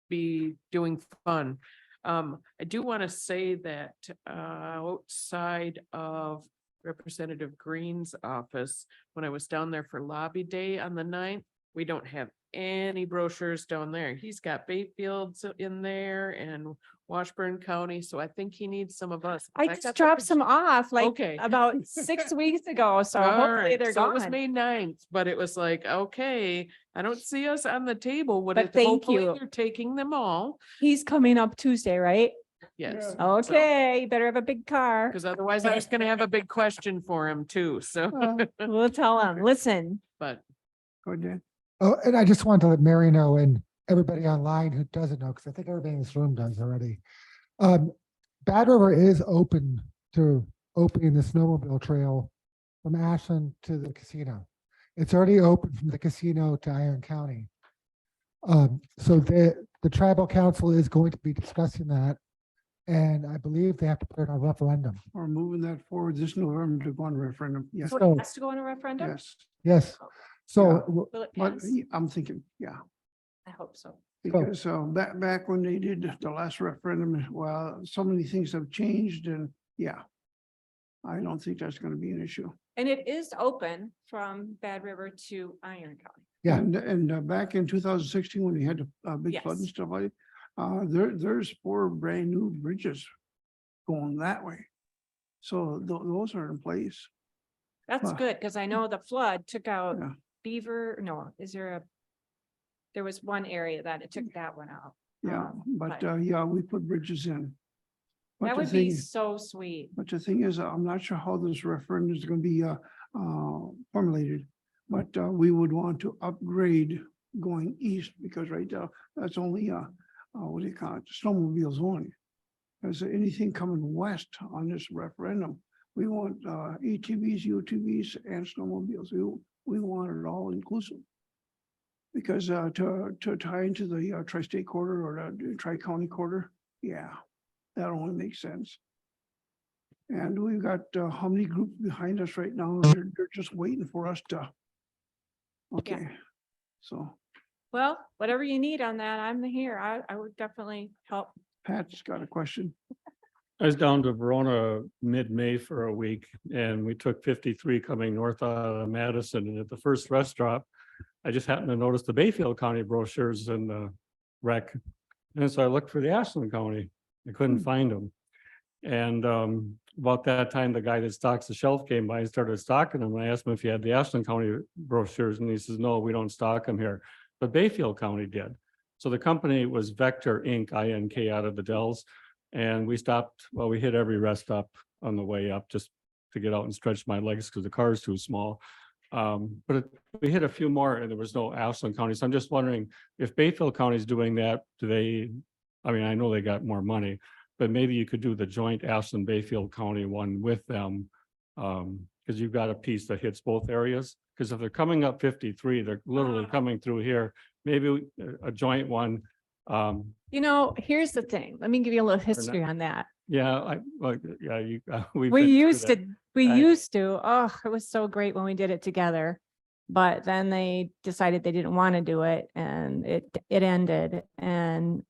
be doing fun. I do want to say that outside of Representative Green's office, when I was down there for lobby day on the 9th, we don't have any brochures down there. He's got Bayfields in there and Washburn County, so I think he needs some of us. I just dropped some off like Okay. about 6 weeks ago, so All hopefully right, they're so it was gone. May 9th, but it was like, okay, I don't see us on the table. Would But it, thank hopefully you. You're taking them all. He's coming up Tuesday, right? Yes. Okay, you better have a big car. Because otherwise I was gonna have a big question for him too, so, We'll tell him, listen, but Go ahead, Dan. Oh, and I just wanted to let Mary know and everybody online who doesn't know, because I think everybody in this room does already. Bad River is open to opening the snowmobile trail from Ashland to the casino. It's already open from the casino to Iron County. So the tribal council is going to be discussing that. And I believe they have to put it on referendum. We're moving that forward this November to go on referendum. Yes, so So- it has to go on a referendum? yes. Yes. So w- Will it But pass? I'm thinking, yeah, I hope so. because back when they did the last referendum, well, so many things have changed and yeah. I don't think that's gonna be an issue. And it is open from Bad River to Iron County. Yeah. And back in 2016, when we had the big flood and Yes. stuff like, there's 4 brand new bridges going that way. So those are in place. That's Huh. good, because I know the flood took out Yeah. Beaver, no, there was one area that it took that one out. Yeah, but but- yeah, we put bridges in. But That the would be thing- so sweet. But the thing is, I'm not sure how this referendum is gonna be formulated. But we would want to upgrade going east because right now, that's only what do you call it, snowmobiles only. Because anything coming west on this referendum, we want ATVs, UTVs and snowmobiles. We want it all inclusive. Because to tie into the tri-state corridor or the tri-county corridor, yeah, that only makes sense. And we've got how many groups behind us right now? They're just waiting for us to. Okay, so Well, whatever you need on that, I'm here. I would definitely help. Pat's got a question. I was down to Verona mid-May for a week and we took 53 coming north out of Madison, and at the first rest stop, I just happened to notice the Bayfield County brochures in the rec. And so I looked for the Ashland County. I couldn't find them. And about that time, the guy that stocks the shelf came by and started stocking them. I asked him if he had the Ashland County brochures, and he says, no, we don't stock them here. But Bayfield County did. So the company was Vector Inc., INK, out of the Dells. And we stopped, well, we hit every rest stop on the way up just to get out and stretch my legs because the car is too small. We hit a few more and there was no Ashland County. So I'm just wondering if Bayfield County is doing that, do they, I mean, I know they got more money, but maybe you could do the joint Ashland Bayfield County one with them. Because you've got a piece that hits both areas. Because if they're coming up 53, they're literally coming through here, maybe a joint one. Here's the thing. Let me give you a little history on that. Yeah, We been through used that. to, oh, it was so great when we did it together. But then they decided they didn't want to do it and it ended. And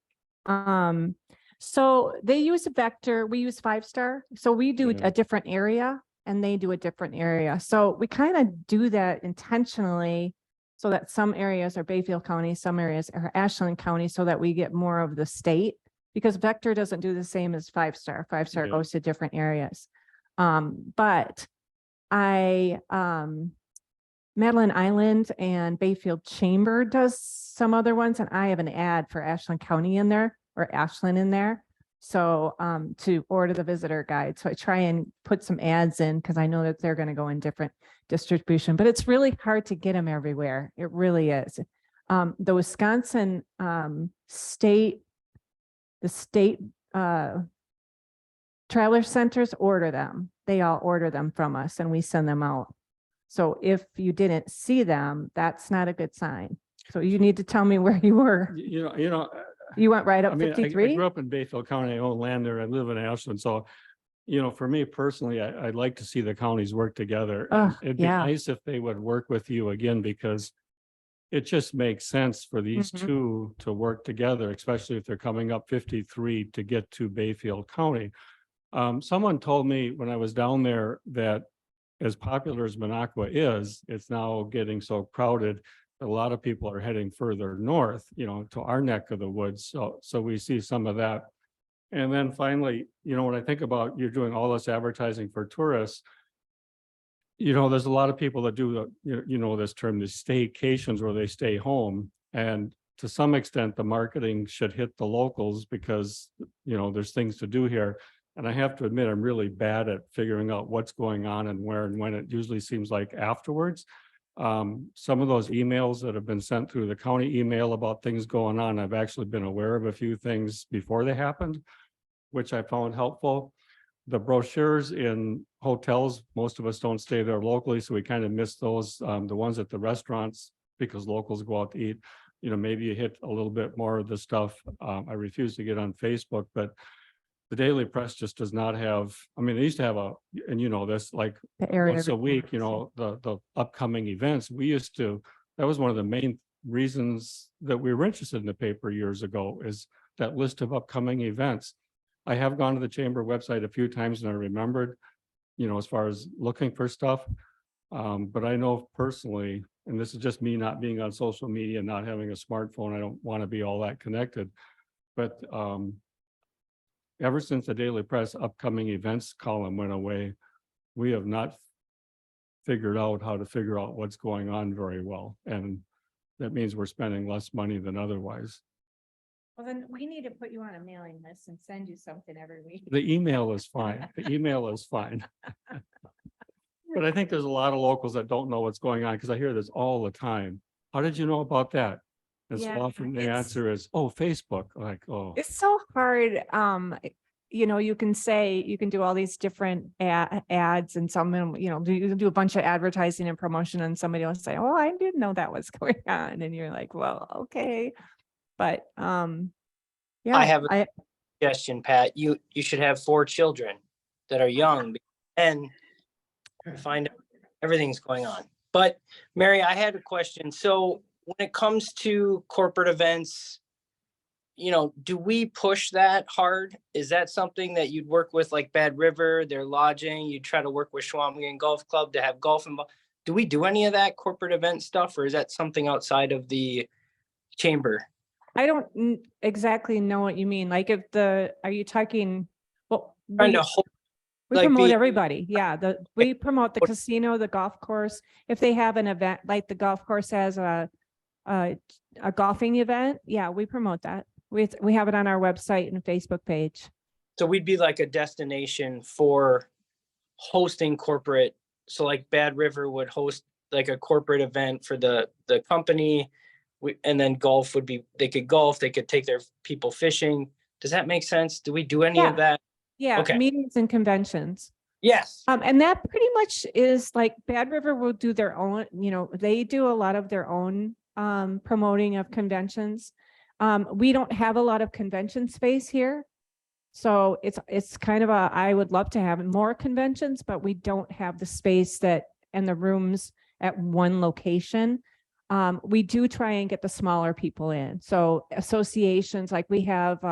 so they use a Vector, we use 5-star. So we do Yeah. a different area and they do a different area. So we kind of do that intentionally so that some areas are Bayfield County, some areas are Ashland County, so that we get more of the state. Because Vector doesn't do the same as 5-star. 5-star Yeah. goes to different areas. But Madeline Island and Bayfield Chamber does some other ones, and I have an ad for Ashland County in there or Ashland in there. So to order the visitor guide. So I try and put some ads in because I know that they're going to go in different distribution, but it's really hard to get them everywhere. It really is. The Wisconsin state trailer centers order them. They all order them from us and we send them out. So if you didn't see them, that's not a good sign. So you need to tell me where you were. You went right I up mean, I 53? grew up in Bayfield County. I own land there. I live in Ashland. So, for me personally, I'd like to see the counties work together. And Ugh, it'd be yeah. nice if they would work with you again, because it just makes sense for these Mhm. two to work together, especially if they're coming up 53 to get to Bayfield County. Someone told me when I was down there that as popular as Minocqua is, it's now getting so crowded that a lot of people are heading further north, to our neck of the woods. So we see some of that. And then finally, when I think about you're doing all this advertising for tourists, there's a lot of people that do this term, the staycations, where they stay home. And to some extent, the marketing should hit the locals because, there's things to do here. And I have to admit, I'm really bad at figuring out what's going on and where and when. It usually seems like afterwards. Some of those emails that have been sent through the county email about things going on, I've actually been aware of a few things before they happened, which I found helpful. The brochures in hotels, most of us don't stay there locally, so we kind of miss those. The ones at the restaurants, because locals go out to eat, maybe you hit a little bit more of the stuff. I refuse to get on Facebook, but the Daily Press just does not have, I mean, they used to have and you know this, like The area once a week, you reports. know, the upcoming events. We used to, that was one of the main reasons that we were interested in the paper years ago, is that list of upcoming events. I have gone to the chamber website a few times and I remembered, you know, as far as looking for stuff. But I know personally, and this is just me not being on social media, not having a smartphone, I don't want to be all that connected. But ever since the Daily Press upcoming events column went away, we have not figured out how to figure out what's going on very well. And that means we're spending less money than otherwise. Well, then we need to put you on a mailing list and send you something every week. The email is fine. The email is fine. But I think there's a lot of locals that don't know what's going on because I hear this all the time. How did you know about that? And so Yeah, often the it's- answer is, oh, Facebook. Like, oh, It's so hard. You know, you can say, you can do all these different ads and some, of them, you know, you can do a bunch of advertising and promotion and somebody will say, oh, I didn't know that was going on. And you're like, well, okay. But, yeah. I have a suggestion, Pat. You should have 4 children that are young and find out everything's going on. But Mary, I had a question. So when it comes to corporate events, you know, do we push that hard? Is that something that you'd work with like Bad River, their lodging? You try to work with Schwamigan Golf Club to have golf involved? Do we do any of that corporate event stuff, or is that something outside of the chamber? I don't exactly know what you mean. Like are you talking, well, Trying to hold, we like promote the- everybody. Yeah, we promote the casino, the golf course. If they have an event, like the golf course has a golfing event, yeah, we promote that. We have it on our website and Facebook page. so we'd be like a destination for hosting corporate. So like Bad River would host like a corporate event for the company. And then golf would be, they could golf, they could take their people fishing. Does that make sense? Do we do any Yeah. of that? Yeah, Okay. meetings and conventions. Yes. And that pretty much is like Bad River will do their own, you know, they do a lot of their own promoting of conventions. We don't have a lot of convention space here. So it's kind of I would love to have more conventions, but we don't have the space and the rooms at one location. We do try and get the smaller people in. So associations, like we have,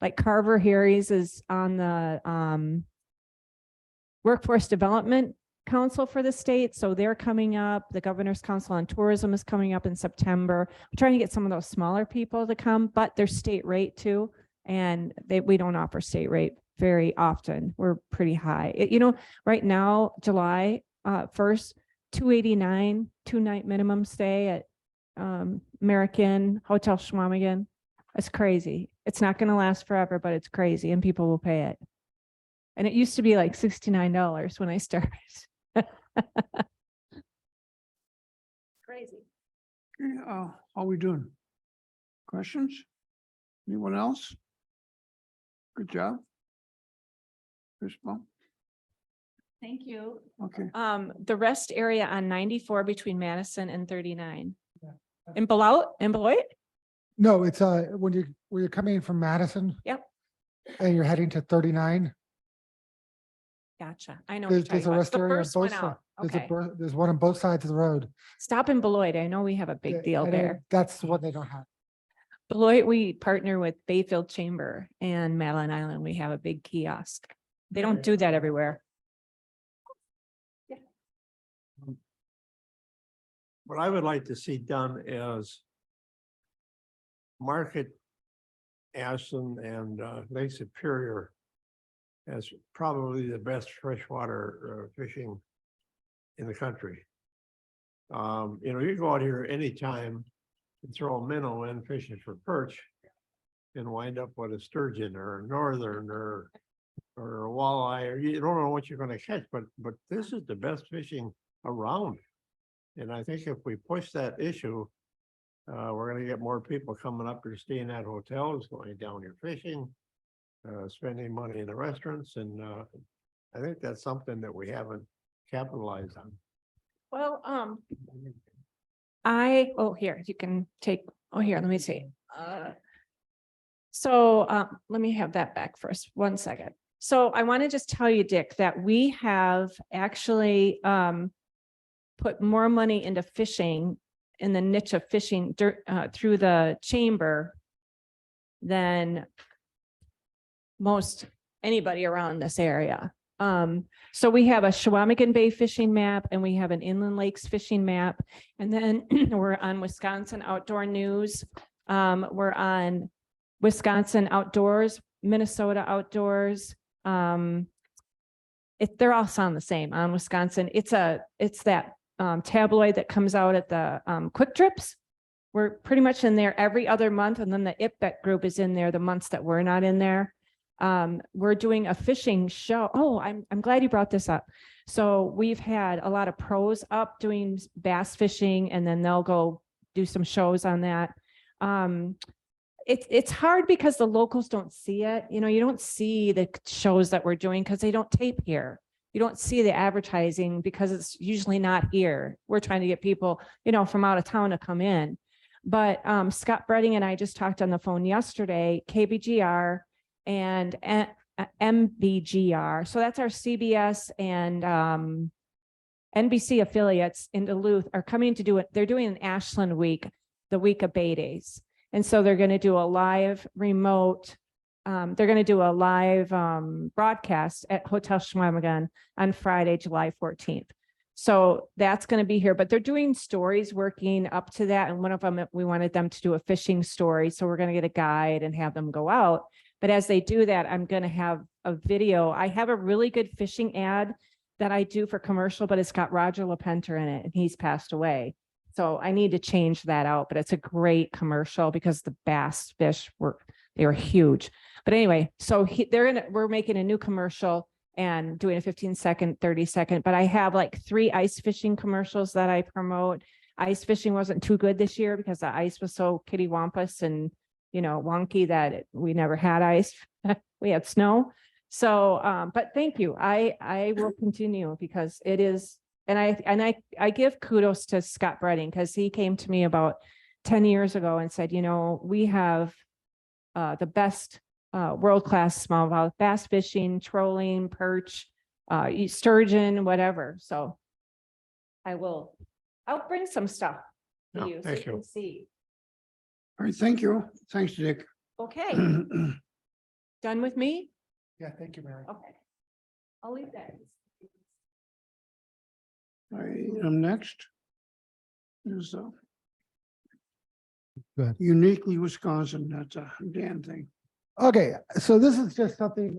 like Carver Harry's is on the Workforce Development Council for the state. So they're coming up. The Governor's Council on Tourism is coming up in September. We're trying to get some of those smaller people to come, but they're state rate too. And we don't offer state rate very often. We're pretty high. You know, right now, July 1st, $289, 2-night minimum stay at American Hotel Schwamigan. It's crazy. It's not going to last forever, but it's crazy and people will pay it. And it used to be like $69 when I started. Crazy. Okay, how we doing? Questions? Anyone else? Good job. Chris, Thank you. okay. The rest area on 94 between Madison and 39. In Beloit? No, it's when you're coming in from Madison. Yep. And you're heading to 39. Gotcha. I know. what you're There's talking a about. rest The area on first both one out. sides. Okay. There's one on both sides of the road. Stop in Beloit. I know we have a Yeah, big deal and there. That's what they don't have. Beloit, we partner with Bayfield Chamber, and Madeline Island. We have a big kiosk. They don't do that everywhere. What I would like to see done is market Ashland and Lake Superior as probably the best freshwater fishing in the country. You know, you go out here anytime and throw a minnow in fishing for perch and wind up with a sturgeon or a northern or a walleye, or you don't know what you're gonna catch, but this is the best fishing around. And I think if we push that issue, we're gonna get more people coming up here, staying at hotels, going down here fishing, spending money in the restaurants, and I think that's something that we haven't capitalized on. Well, here, you can take, here, let me see. So let me have that back first, 1 second. So I want to just tell you, Dick, that we have actually put more money into fishing in the niche of fishing through the chamber than most anybody around this area. So we have a Chequamegon Bay fishing map and we have an Inland Lakes fishing map. And then we're on Wisconsin Outdoor News. We're on Wisconsin Outdoors, Minnesota Outdoors. They're all sound the same on Wisconsin. It's that tabloid that comes out at the Quick Trips. We're pretty much in there every other month. And then the IPBET group is in there the months that we're not in there. We're doing a fishing show. Oh, I'm glad you brought this up. So we've had a lot of pros up doing bass fishing, and then they'll go do some shows on that. It's hard because the locals don't see it. You know, you don't see the shows that we're doing because they don't tape here. You don't see the advertising because it's usually not here. We're trying to get people, you know, from out of town to come in. But Scott Bredding and I just talked on the phone yesterday, KBGR and MBGR. So that's our CBS and NBC affiliates in Duluth are coming to do it. They're doing an Ashland week, the week of Bay Days. And so they're going to do a live remote. They're going to do a live broadcast at Hotel Chequamegon on Friday, July 14th. So that's going to be here, but they're doing stories working up to that. And one of them, we wanted them to do a fishing story. So we're going to get a guide and have them go out. But as they do that, I'm going to have a video. I have a really good fishing ad that I do for commercial, but it's got Roger LaPenter in it and he's passed away. So I need to change that out, but it's a great commercial because the bass fish they were huge. But anyway, so we're making a new commercial and doing a 15-second, 30-second, but I have like 3 ice fishing commercials that I promote. Ice fishing wasn't too good this year because the ice was so kittywampus and, you know, wonky that we never had ice. We had snow. So, but thank you. I will continue because it is, and I give kudos to Scott Bredding because he came to me about 10 years ago and said, you know, we have the best world-class smallmouth bass fishing, trolling, perch, sturgeon, whatever. So I'll bring some stuff to Yeah, you so thank you you. can see. All right, thank you. Thanks, Dick. Okay, done with me? Yeah, thank you, Mary. Okay. I'll leave that. I am next. Is Go ahead. uniquely Wisconsin. That's a Dan thing. Okay, so this is just something,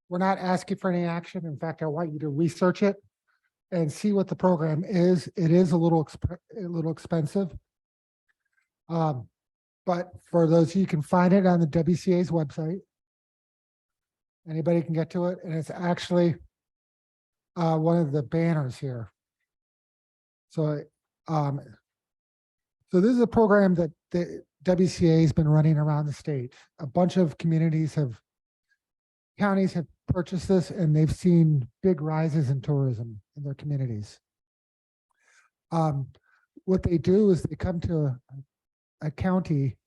we're not asking for any action. In fact, I want you to research it and see what the program is. It is a little expensive. But for those, you can find it on the WCA's website. Anybody can get to it, and it's actually one of the banners here. So, so this is a program that the WCA has been running around the state. A bunch of counties have purchased this, and they've seen big rises in tourism in their communities. What they do is they come to a county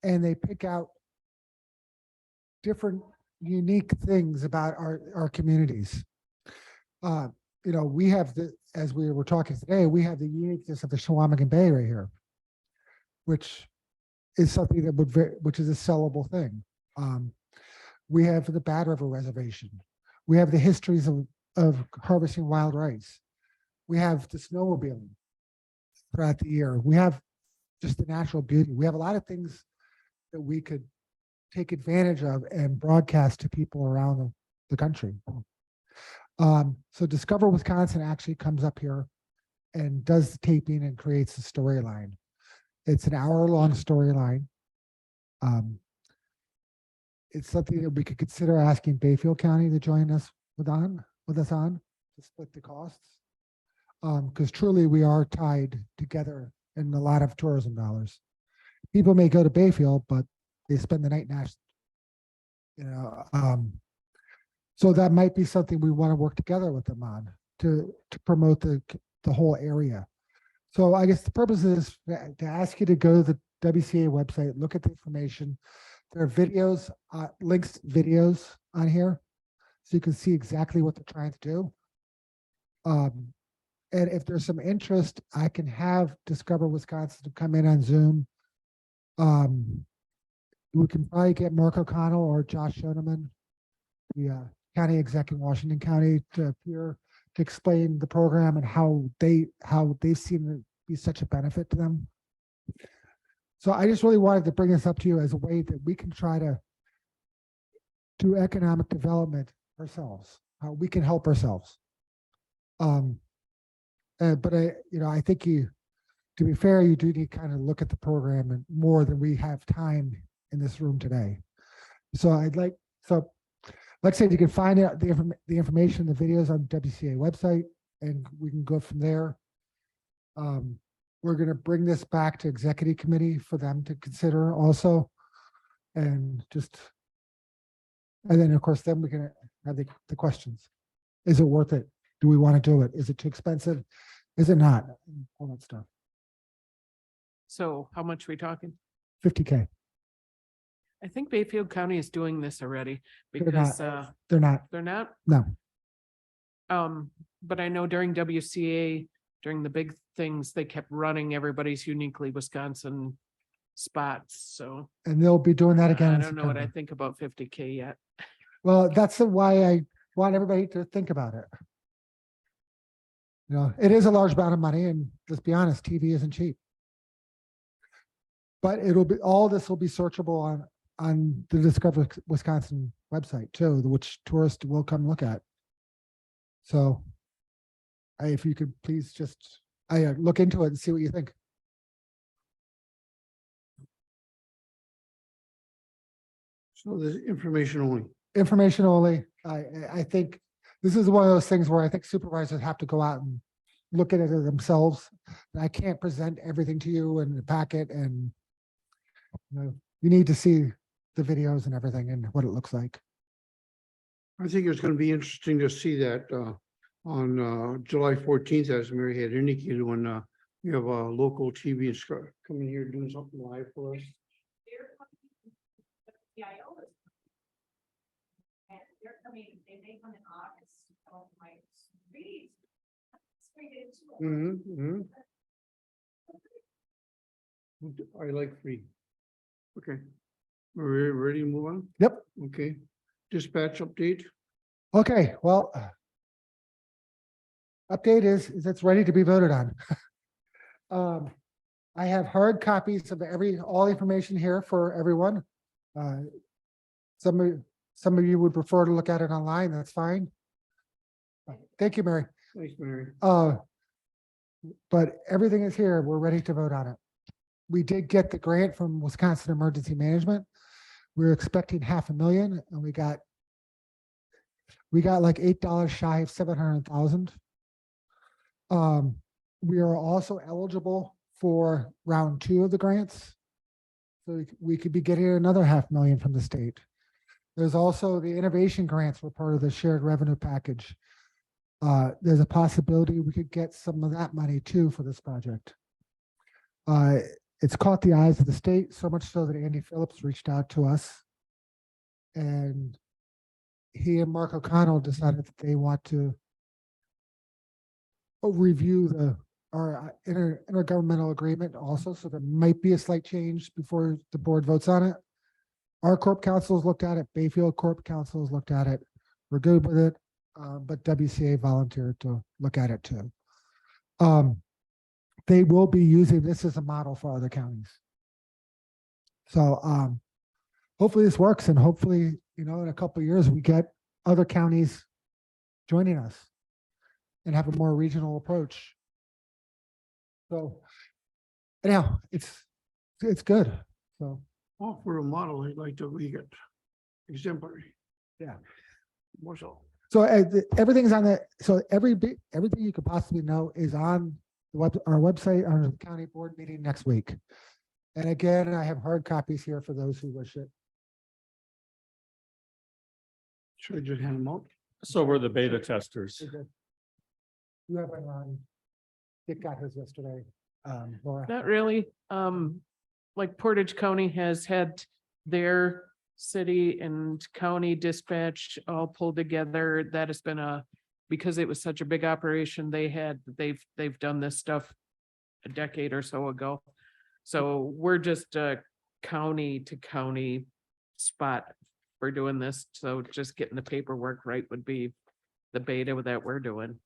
and they pick out different unique things about our communities. You know, we have as we were talking today, we have the uniqueness of the Chequamegon Bay right here, which is something that which is a sellable thing. We have the Bad River Reservation. We have the histories of harvesting wild rice. We have the snowmobiling throughout the year. We have just the natural beauty. We have a lot of things that we could take advantage of and broadcast to people around the country. So Discover Wisconsin actually comes up here and does the taping and creates the storyline. It's an hour-long storyline. It's something that we could consider asking Bayfield County to join us with us on to split the costs. Because truly we are tied together in a lot of tourism dollars. People may go to Bayfield, but they spend the night in Ashland. You know, so that might be something we want to work together with them on to promote the whole area. So I guess the purpose is to ask you to go to the WCA website, look at the information, there are videos, links, videos on here. So you can see exactly what they're trying to do. And if there's some interest, I can have Discover Wisconsin to come in on Zoom. We can probably get Mark O'Connell or Josh Shoneman, the county exec in Washington County, to appear to explain the program and how they've seen it be such a benefit to them. So I just really wanted to bring this up to you as a way that we can try to do economic development ourselves, how we can help ourselves. But I think to be fair, you do need to kind of look at the program and more than we have time in this room today. So like I said, you can find out the information, the videos on WCA website, and we can go from there. We're going to bring this back to executive committee for them to consider also. And then of course, then we can have the questions. Is it worth it? Do we want to do it? Is it too expensive? Is it not? All that stuff. So how much we talking? 50K. I think Bayfield County is doing this already They're because They're not. they're not. No. But I know during WCA, during the big things, they kept running everybody's uniquely Wisconsin spots. So And they'll be doing that again. I in don't know what I September. think about 50K yet. Well, that's why I want everybody to think about it. It is a large amount of money, and let's be honest, TV isn't cheap. But all this will be searchable on the Discover Wisconsin website too, which tourists will come look at. So if you could please just look into it and see what you think. So there's information only. Information only. I think this is one of those things where I think supervisors have to go out and look at it themselves. I can't present everything to you in the packet, and you need to see the videos and everything and what it looks like. I think it's going to be interesting to see that on July 14th, as Mary had indicated, when we have a local TV and coming here doing something live for us. And they're coming, they come in August. Oh, my sweet. I like free. Okay. We're ready to move on? Yep. Okay. Dispatch update. Okay, well, update is it's ready to be voted on. I have hard copies of all information here for everyone. Some of you would prefer to look at it online, that's fine. Thank you, Mary. Thanks, Mary. But everything is here, we're ready to vote on it. We did get the grant from Wisconsin Emergency Management. We were expecting $500,000 and we got like $8 shy of 700,000. We are also eligible for round 2 of the grants. So we could be getting another $500,000 from the state. There's also the innovation grants were part of the shared revenue package. There's a possibility we could get some of that money too for this project. It's caught the eyes of the state, so much so that Andy Phillips reached out to us. And he and Mark O'Connell decided that they want to review our intergovernmental agreement also. So there might be a slight change before the board votes on it. Our Corp Council has looked at it. Bayfield Corp Council has looked at it. We're good with it. But WCA volunteered to look at it too. They will be using this as a model for other counties. So hopefully this works, and hopefully, in a couple of years, we get other counties joining us and have a more regional approach. So anyhow, it's good. So Well, for a model, I'd like to read it. Exemplary. Yeah. More so. So everything's on everything you could possibly know is on our website, on the county board meeting next week. And again, I have hard copies here for those who wish it. Should I just hand them out? So we're the beta testers. You have one on. Dick got his yesterday. Laura. Not really. Like Portage County has had their city and county dispatch all pulled together. That has been because it was such a big operation, they've done this stuff a decade or so ago. So we're just a county to county spot for doing this. So just getting the paperwork right would be the beta that we're doing.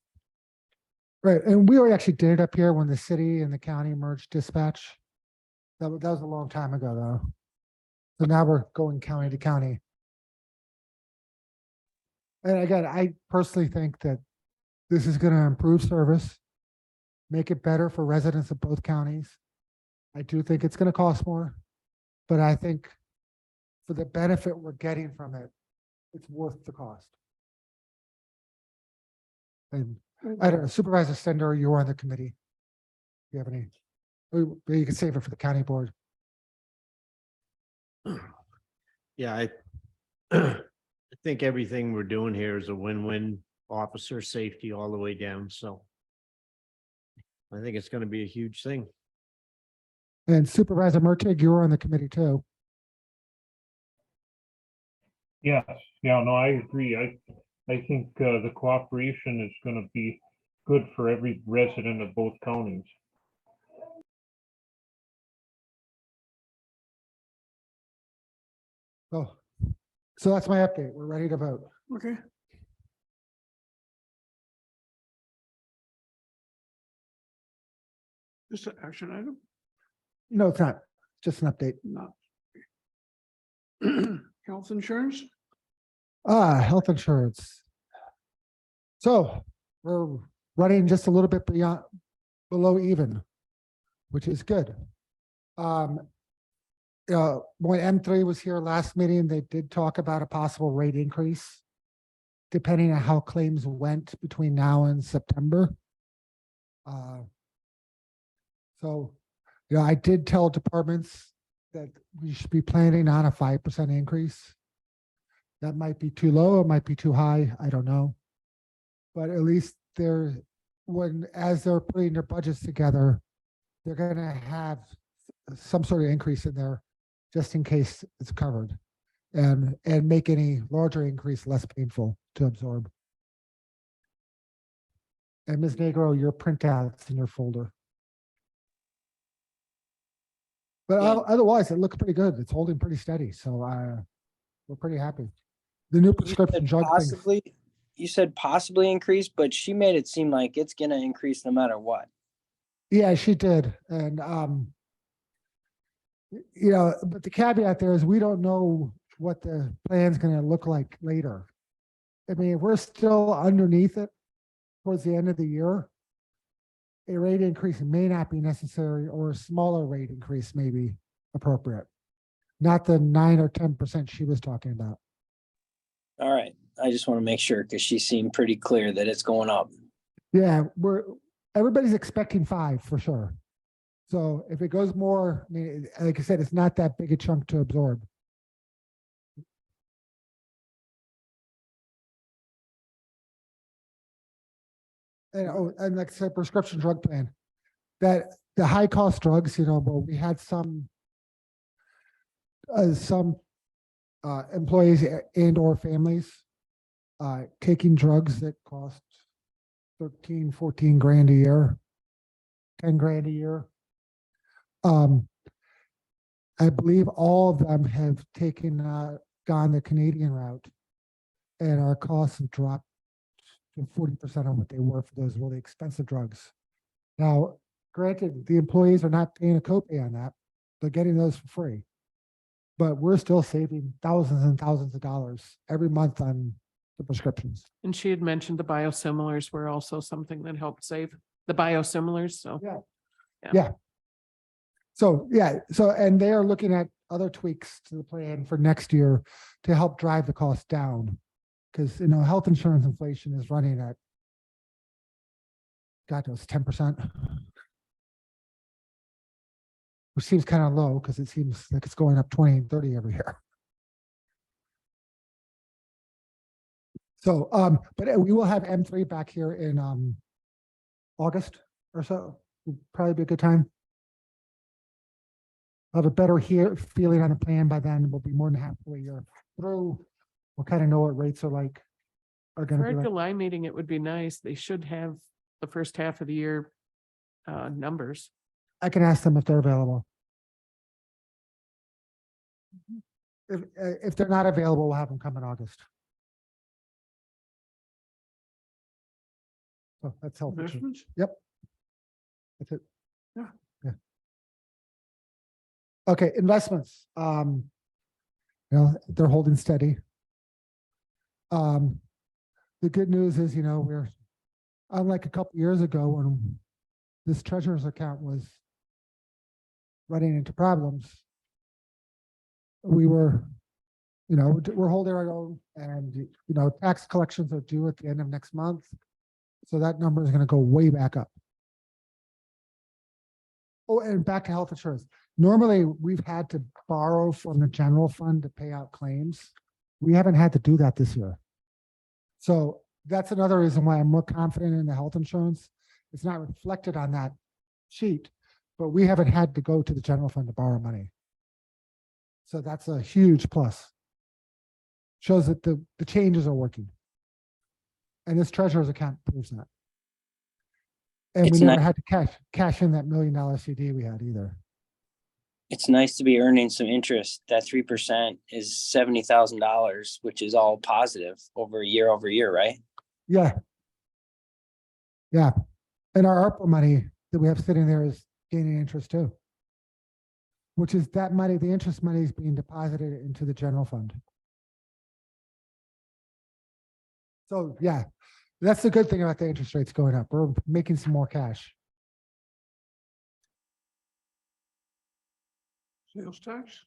Right, and we already actually did it up here when the city and the county merged dispatch. That was a long time ago, though. So now we're going county to county. And again, I personally think that this is gonna improve service, make it better for residents of both counties. I do think it's gonna cost more, but I think for the benefit we're getting from it, it's worth the cost. And I don't know, Supervisor Stender, you were on the committee. Do you have any? Or you can save it for the county board. Yeah, I think everything we're doing here is a win-win, officer safety all the way down, so. I think it's gonna be a huge thing. And Supervisor Mertig, you were on the committee too. Yes, yeah, no, I agree. I think the cooperation is gonna be good for every resident of both counties. Oh, so that's my update. We're ready to vote. Okay. Just an action item? No, it's not. Just an update. Not. Health insurance? Health insurance. So we're running just a little bit below even, which is good. When M3 was here last meeting, they did talk about a possible rate increase depending on how claims went between now and September. So, I did tell departments that we should be planning on a 5% increase. That might be too low, it might be too high, I don't know. But at least as they're putting their budgets together, they're gonna have some sort of increase in there just in case it's covered and make any larger increase less painful to absorb. And Ms. Negro, your printouts in your folder. But Yeah. otherwise, it looks pretty good. It's holding pretty steady. So we're pretty happy. The new prescription drug thing. You said possibly increase, but she made it seem like it's gonna increase no matter what. Yeah, she did. And, but the caveat there is we don't know what the plan's going to look like later. I mean, we're still underneath it towards the end of the year. A rate increase may not be necessary, or a smaller rate increase may be appropriate. Not the 9 or 10% she was talking about. All right, I just want to make sure because she seemed pretty clear that it's going up. Yeah, everybody's expecting 5 for sure. So if it goes more, I mean, like I said, it's not that big a chunk to absorb. And like I said, prescription drug plan, that the high cost drugs, well, we had some employees and or families taking drugs that cost 13, 14 grand a year, 10 grand a year. I believe all of them have gone the Canadian route, and our costs have dropped to 40% of what they were for those really expensive drugs. Now, granted, the employees are not paying a copay on that. They're getting those for free. But we're still saving thousands and thousands of dollars every month on the prescriptions. And she had mentioned the biosimilars were also something that helped save the biosimilars, so. So, and they are looking at other tweaks to the plan for next year to help drive the cost down. Because, health insurance inflation is running at, God knows, 10%. Which seems kind of low because it seems like it's going up 20 and 30 every year. So, but we will have M3 back here in August or so. Would probably be a good time. have a better feeling on the plan by then. We'll be more than halfway year through. We'll kind of know what rates are like. Are gonna For be a like. July meeting, it would be nice. They should have the first half of the year numbers. I can ask them if they're available. If they're not available, we'll have them come in August. So that's helpful. too. Investments? That's it. Yeah. Yeah. Okay, investments. They're holding steady. The good news is, we're unlike a couple years ago when this treasurer's account was running into problems. We were, we're holding our own, and, tax collections are due at the end of next month. So that number is going to go way back up. Oh, and back to health insurance. Normally, we've had to borrow from the general fund to pay out claims. We haven't had to do that this year. So that's another reason why I'm more confident in the health insurance. It's not reflected on that sheet, but we haven't had to go to the general fund to borrow money. So that's a huge plus. Shows that the changes are working. And this treasurer's account proves that. And It's we never not- had to cash in that $1 million CD we had either. It's nice to be earning some interest. That 3% is $70,000, which is all positive over year, right? Yeah. Yeah. And our ARPA money that we have sitting there is gaining interest too. Which is that money, the interest money is being deposited into the general fund. So yeah, that's the good thing about the interest rates going up. We're making some more cash. Sales tax?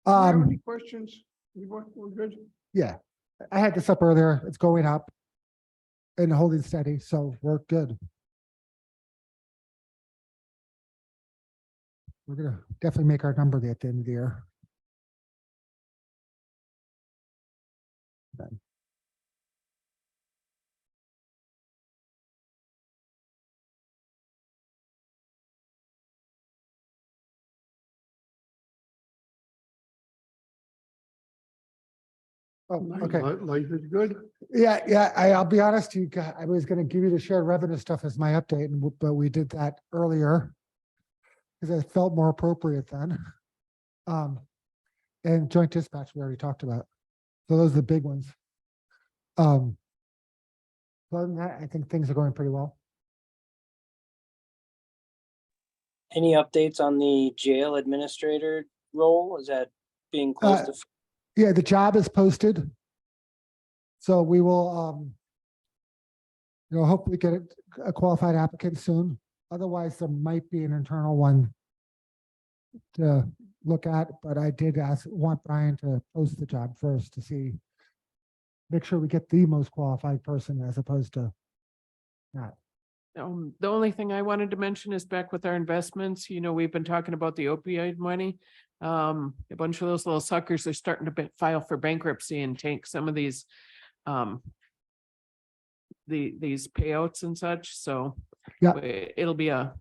Do you have Um, any questions? We're good? yeah, I had this up earlier. It's going up and holding steady, so we're good. We're gonna definitely make our number at the end of the year. Done. Oh, okay. Life is good. Yeah, I'll be honest, I was gonna give you the shared revenue stuff as my update, but we did that earlier. Because it felt more appropriate then. And joint dispatch, we already talked about. So those are the big ones. Other than that, I think things are going pretty well. Any updates on the jail administrator role? Is that being close to? Yeah, the job is posted. So we will, hopefully get a qualified applicant soon. Otherwise, there might be an internal one to look at, but I did want Brian to post the job first to see, make sure we get the most qualified person as opposed to not. The only thing I wanted to mention is back with our investments, we've been talking about the opioid money. A bunch of those little suckers are starting to file for bankruptcy and take some of these these payouts and such, so Yeah. it'll be a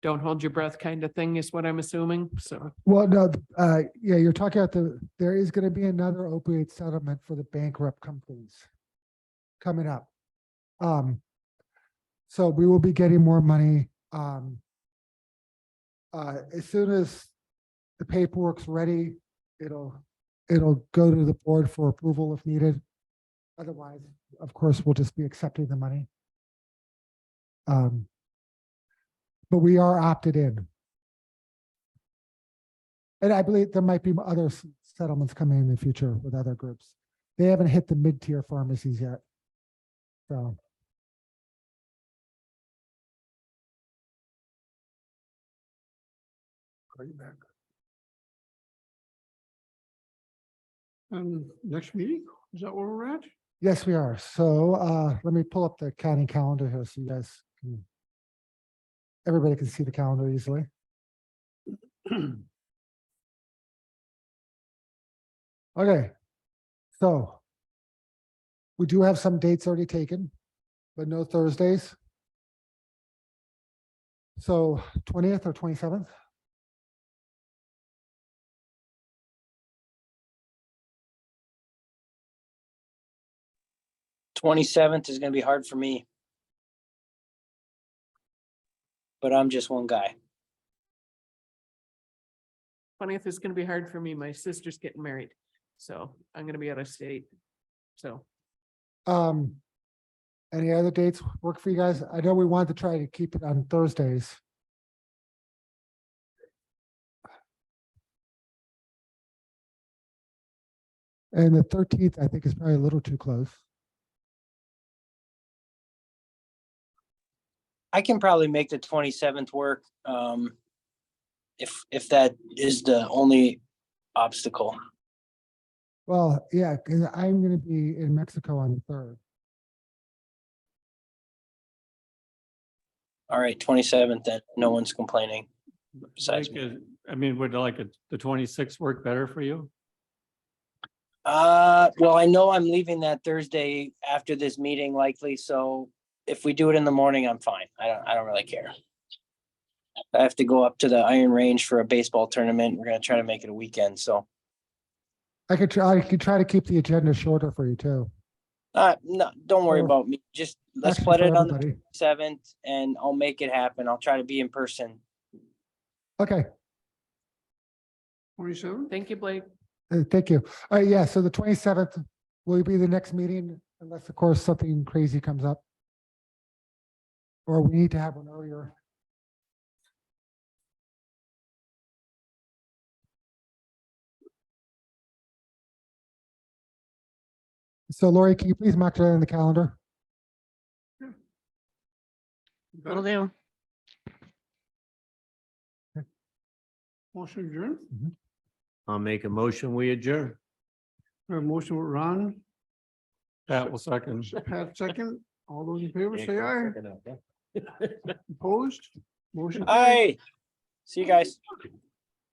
don't hold your breath kind of thing is what I'm assuming, so. Well, no, yeah, you're talking about there is going to be another opioid settlement for the bankrupt companies coming up. So we will be getting more money. As soon as the paperwork's ready, it'll go to the board for approval if needed. Otherwise, of course, we'll just be accepting the money. But we are opted in. And I believe there might be other settlements coming in the future with other groups. They haven't hit the mid-tier pharmacies yet. So. Call you back. And next meeting, is that where we're at? Yes, we are. So let me pull up the county calendar here so you guys can, everybody can see the calendar easily. Okay, so we do have some dates already taken, but no Thursdays. So 20th or 27th? 27th is gonna be hard for me. But I'm just one guy. 20th is gonna be hard for me. My sister's getting married, so I'm gonna be out of state. So Any other dates work for you guys? I know we wanted to try to keep it on Thursdays. And the 13th, I think is probably a little too close. I can probably make the 27th work. If that is the only obstacle. Well, yeah, because I'm gonna be in Mexico on the 3rd. All right, 27th, then no one's complaining. Besides Blake, I mean, would like the 26th work better for you? Well, I know I'm leaving that Thursday after this meeting likely, so if we do it in the morning, I'm fine. I don't really care. I have to go up to the Iron Range for a baseball tournament. We're gonna try to make it a weekend, so. I could try to keep the agenda shorter for you too. No, don't worry Or- about me. Just let's Actually, put for it on the everybody. 7th and I'll make it happen. I'll try to be in person. Okay, 27? thank you, Blake. thank you. All right, yeah, so the 27th will be the next meeting unless, of course, something crazy comes up. Or we need to have one earlier. So Lori, can you please mark that in the calendar? Got Will it? do. Motion adjourned. I'll make a motion, we adjourn. We have a motion with Ron, Pat will second. Pat second. All those in favor say aye. Opposed? Motion. carried. Hi. See you guys.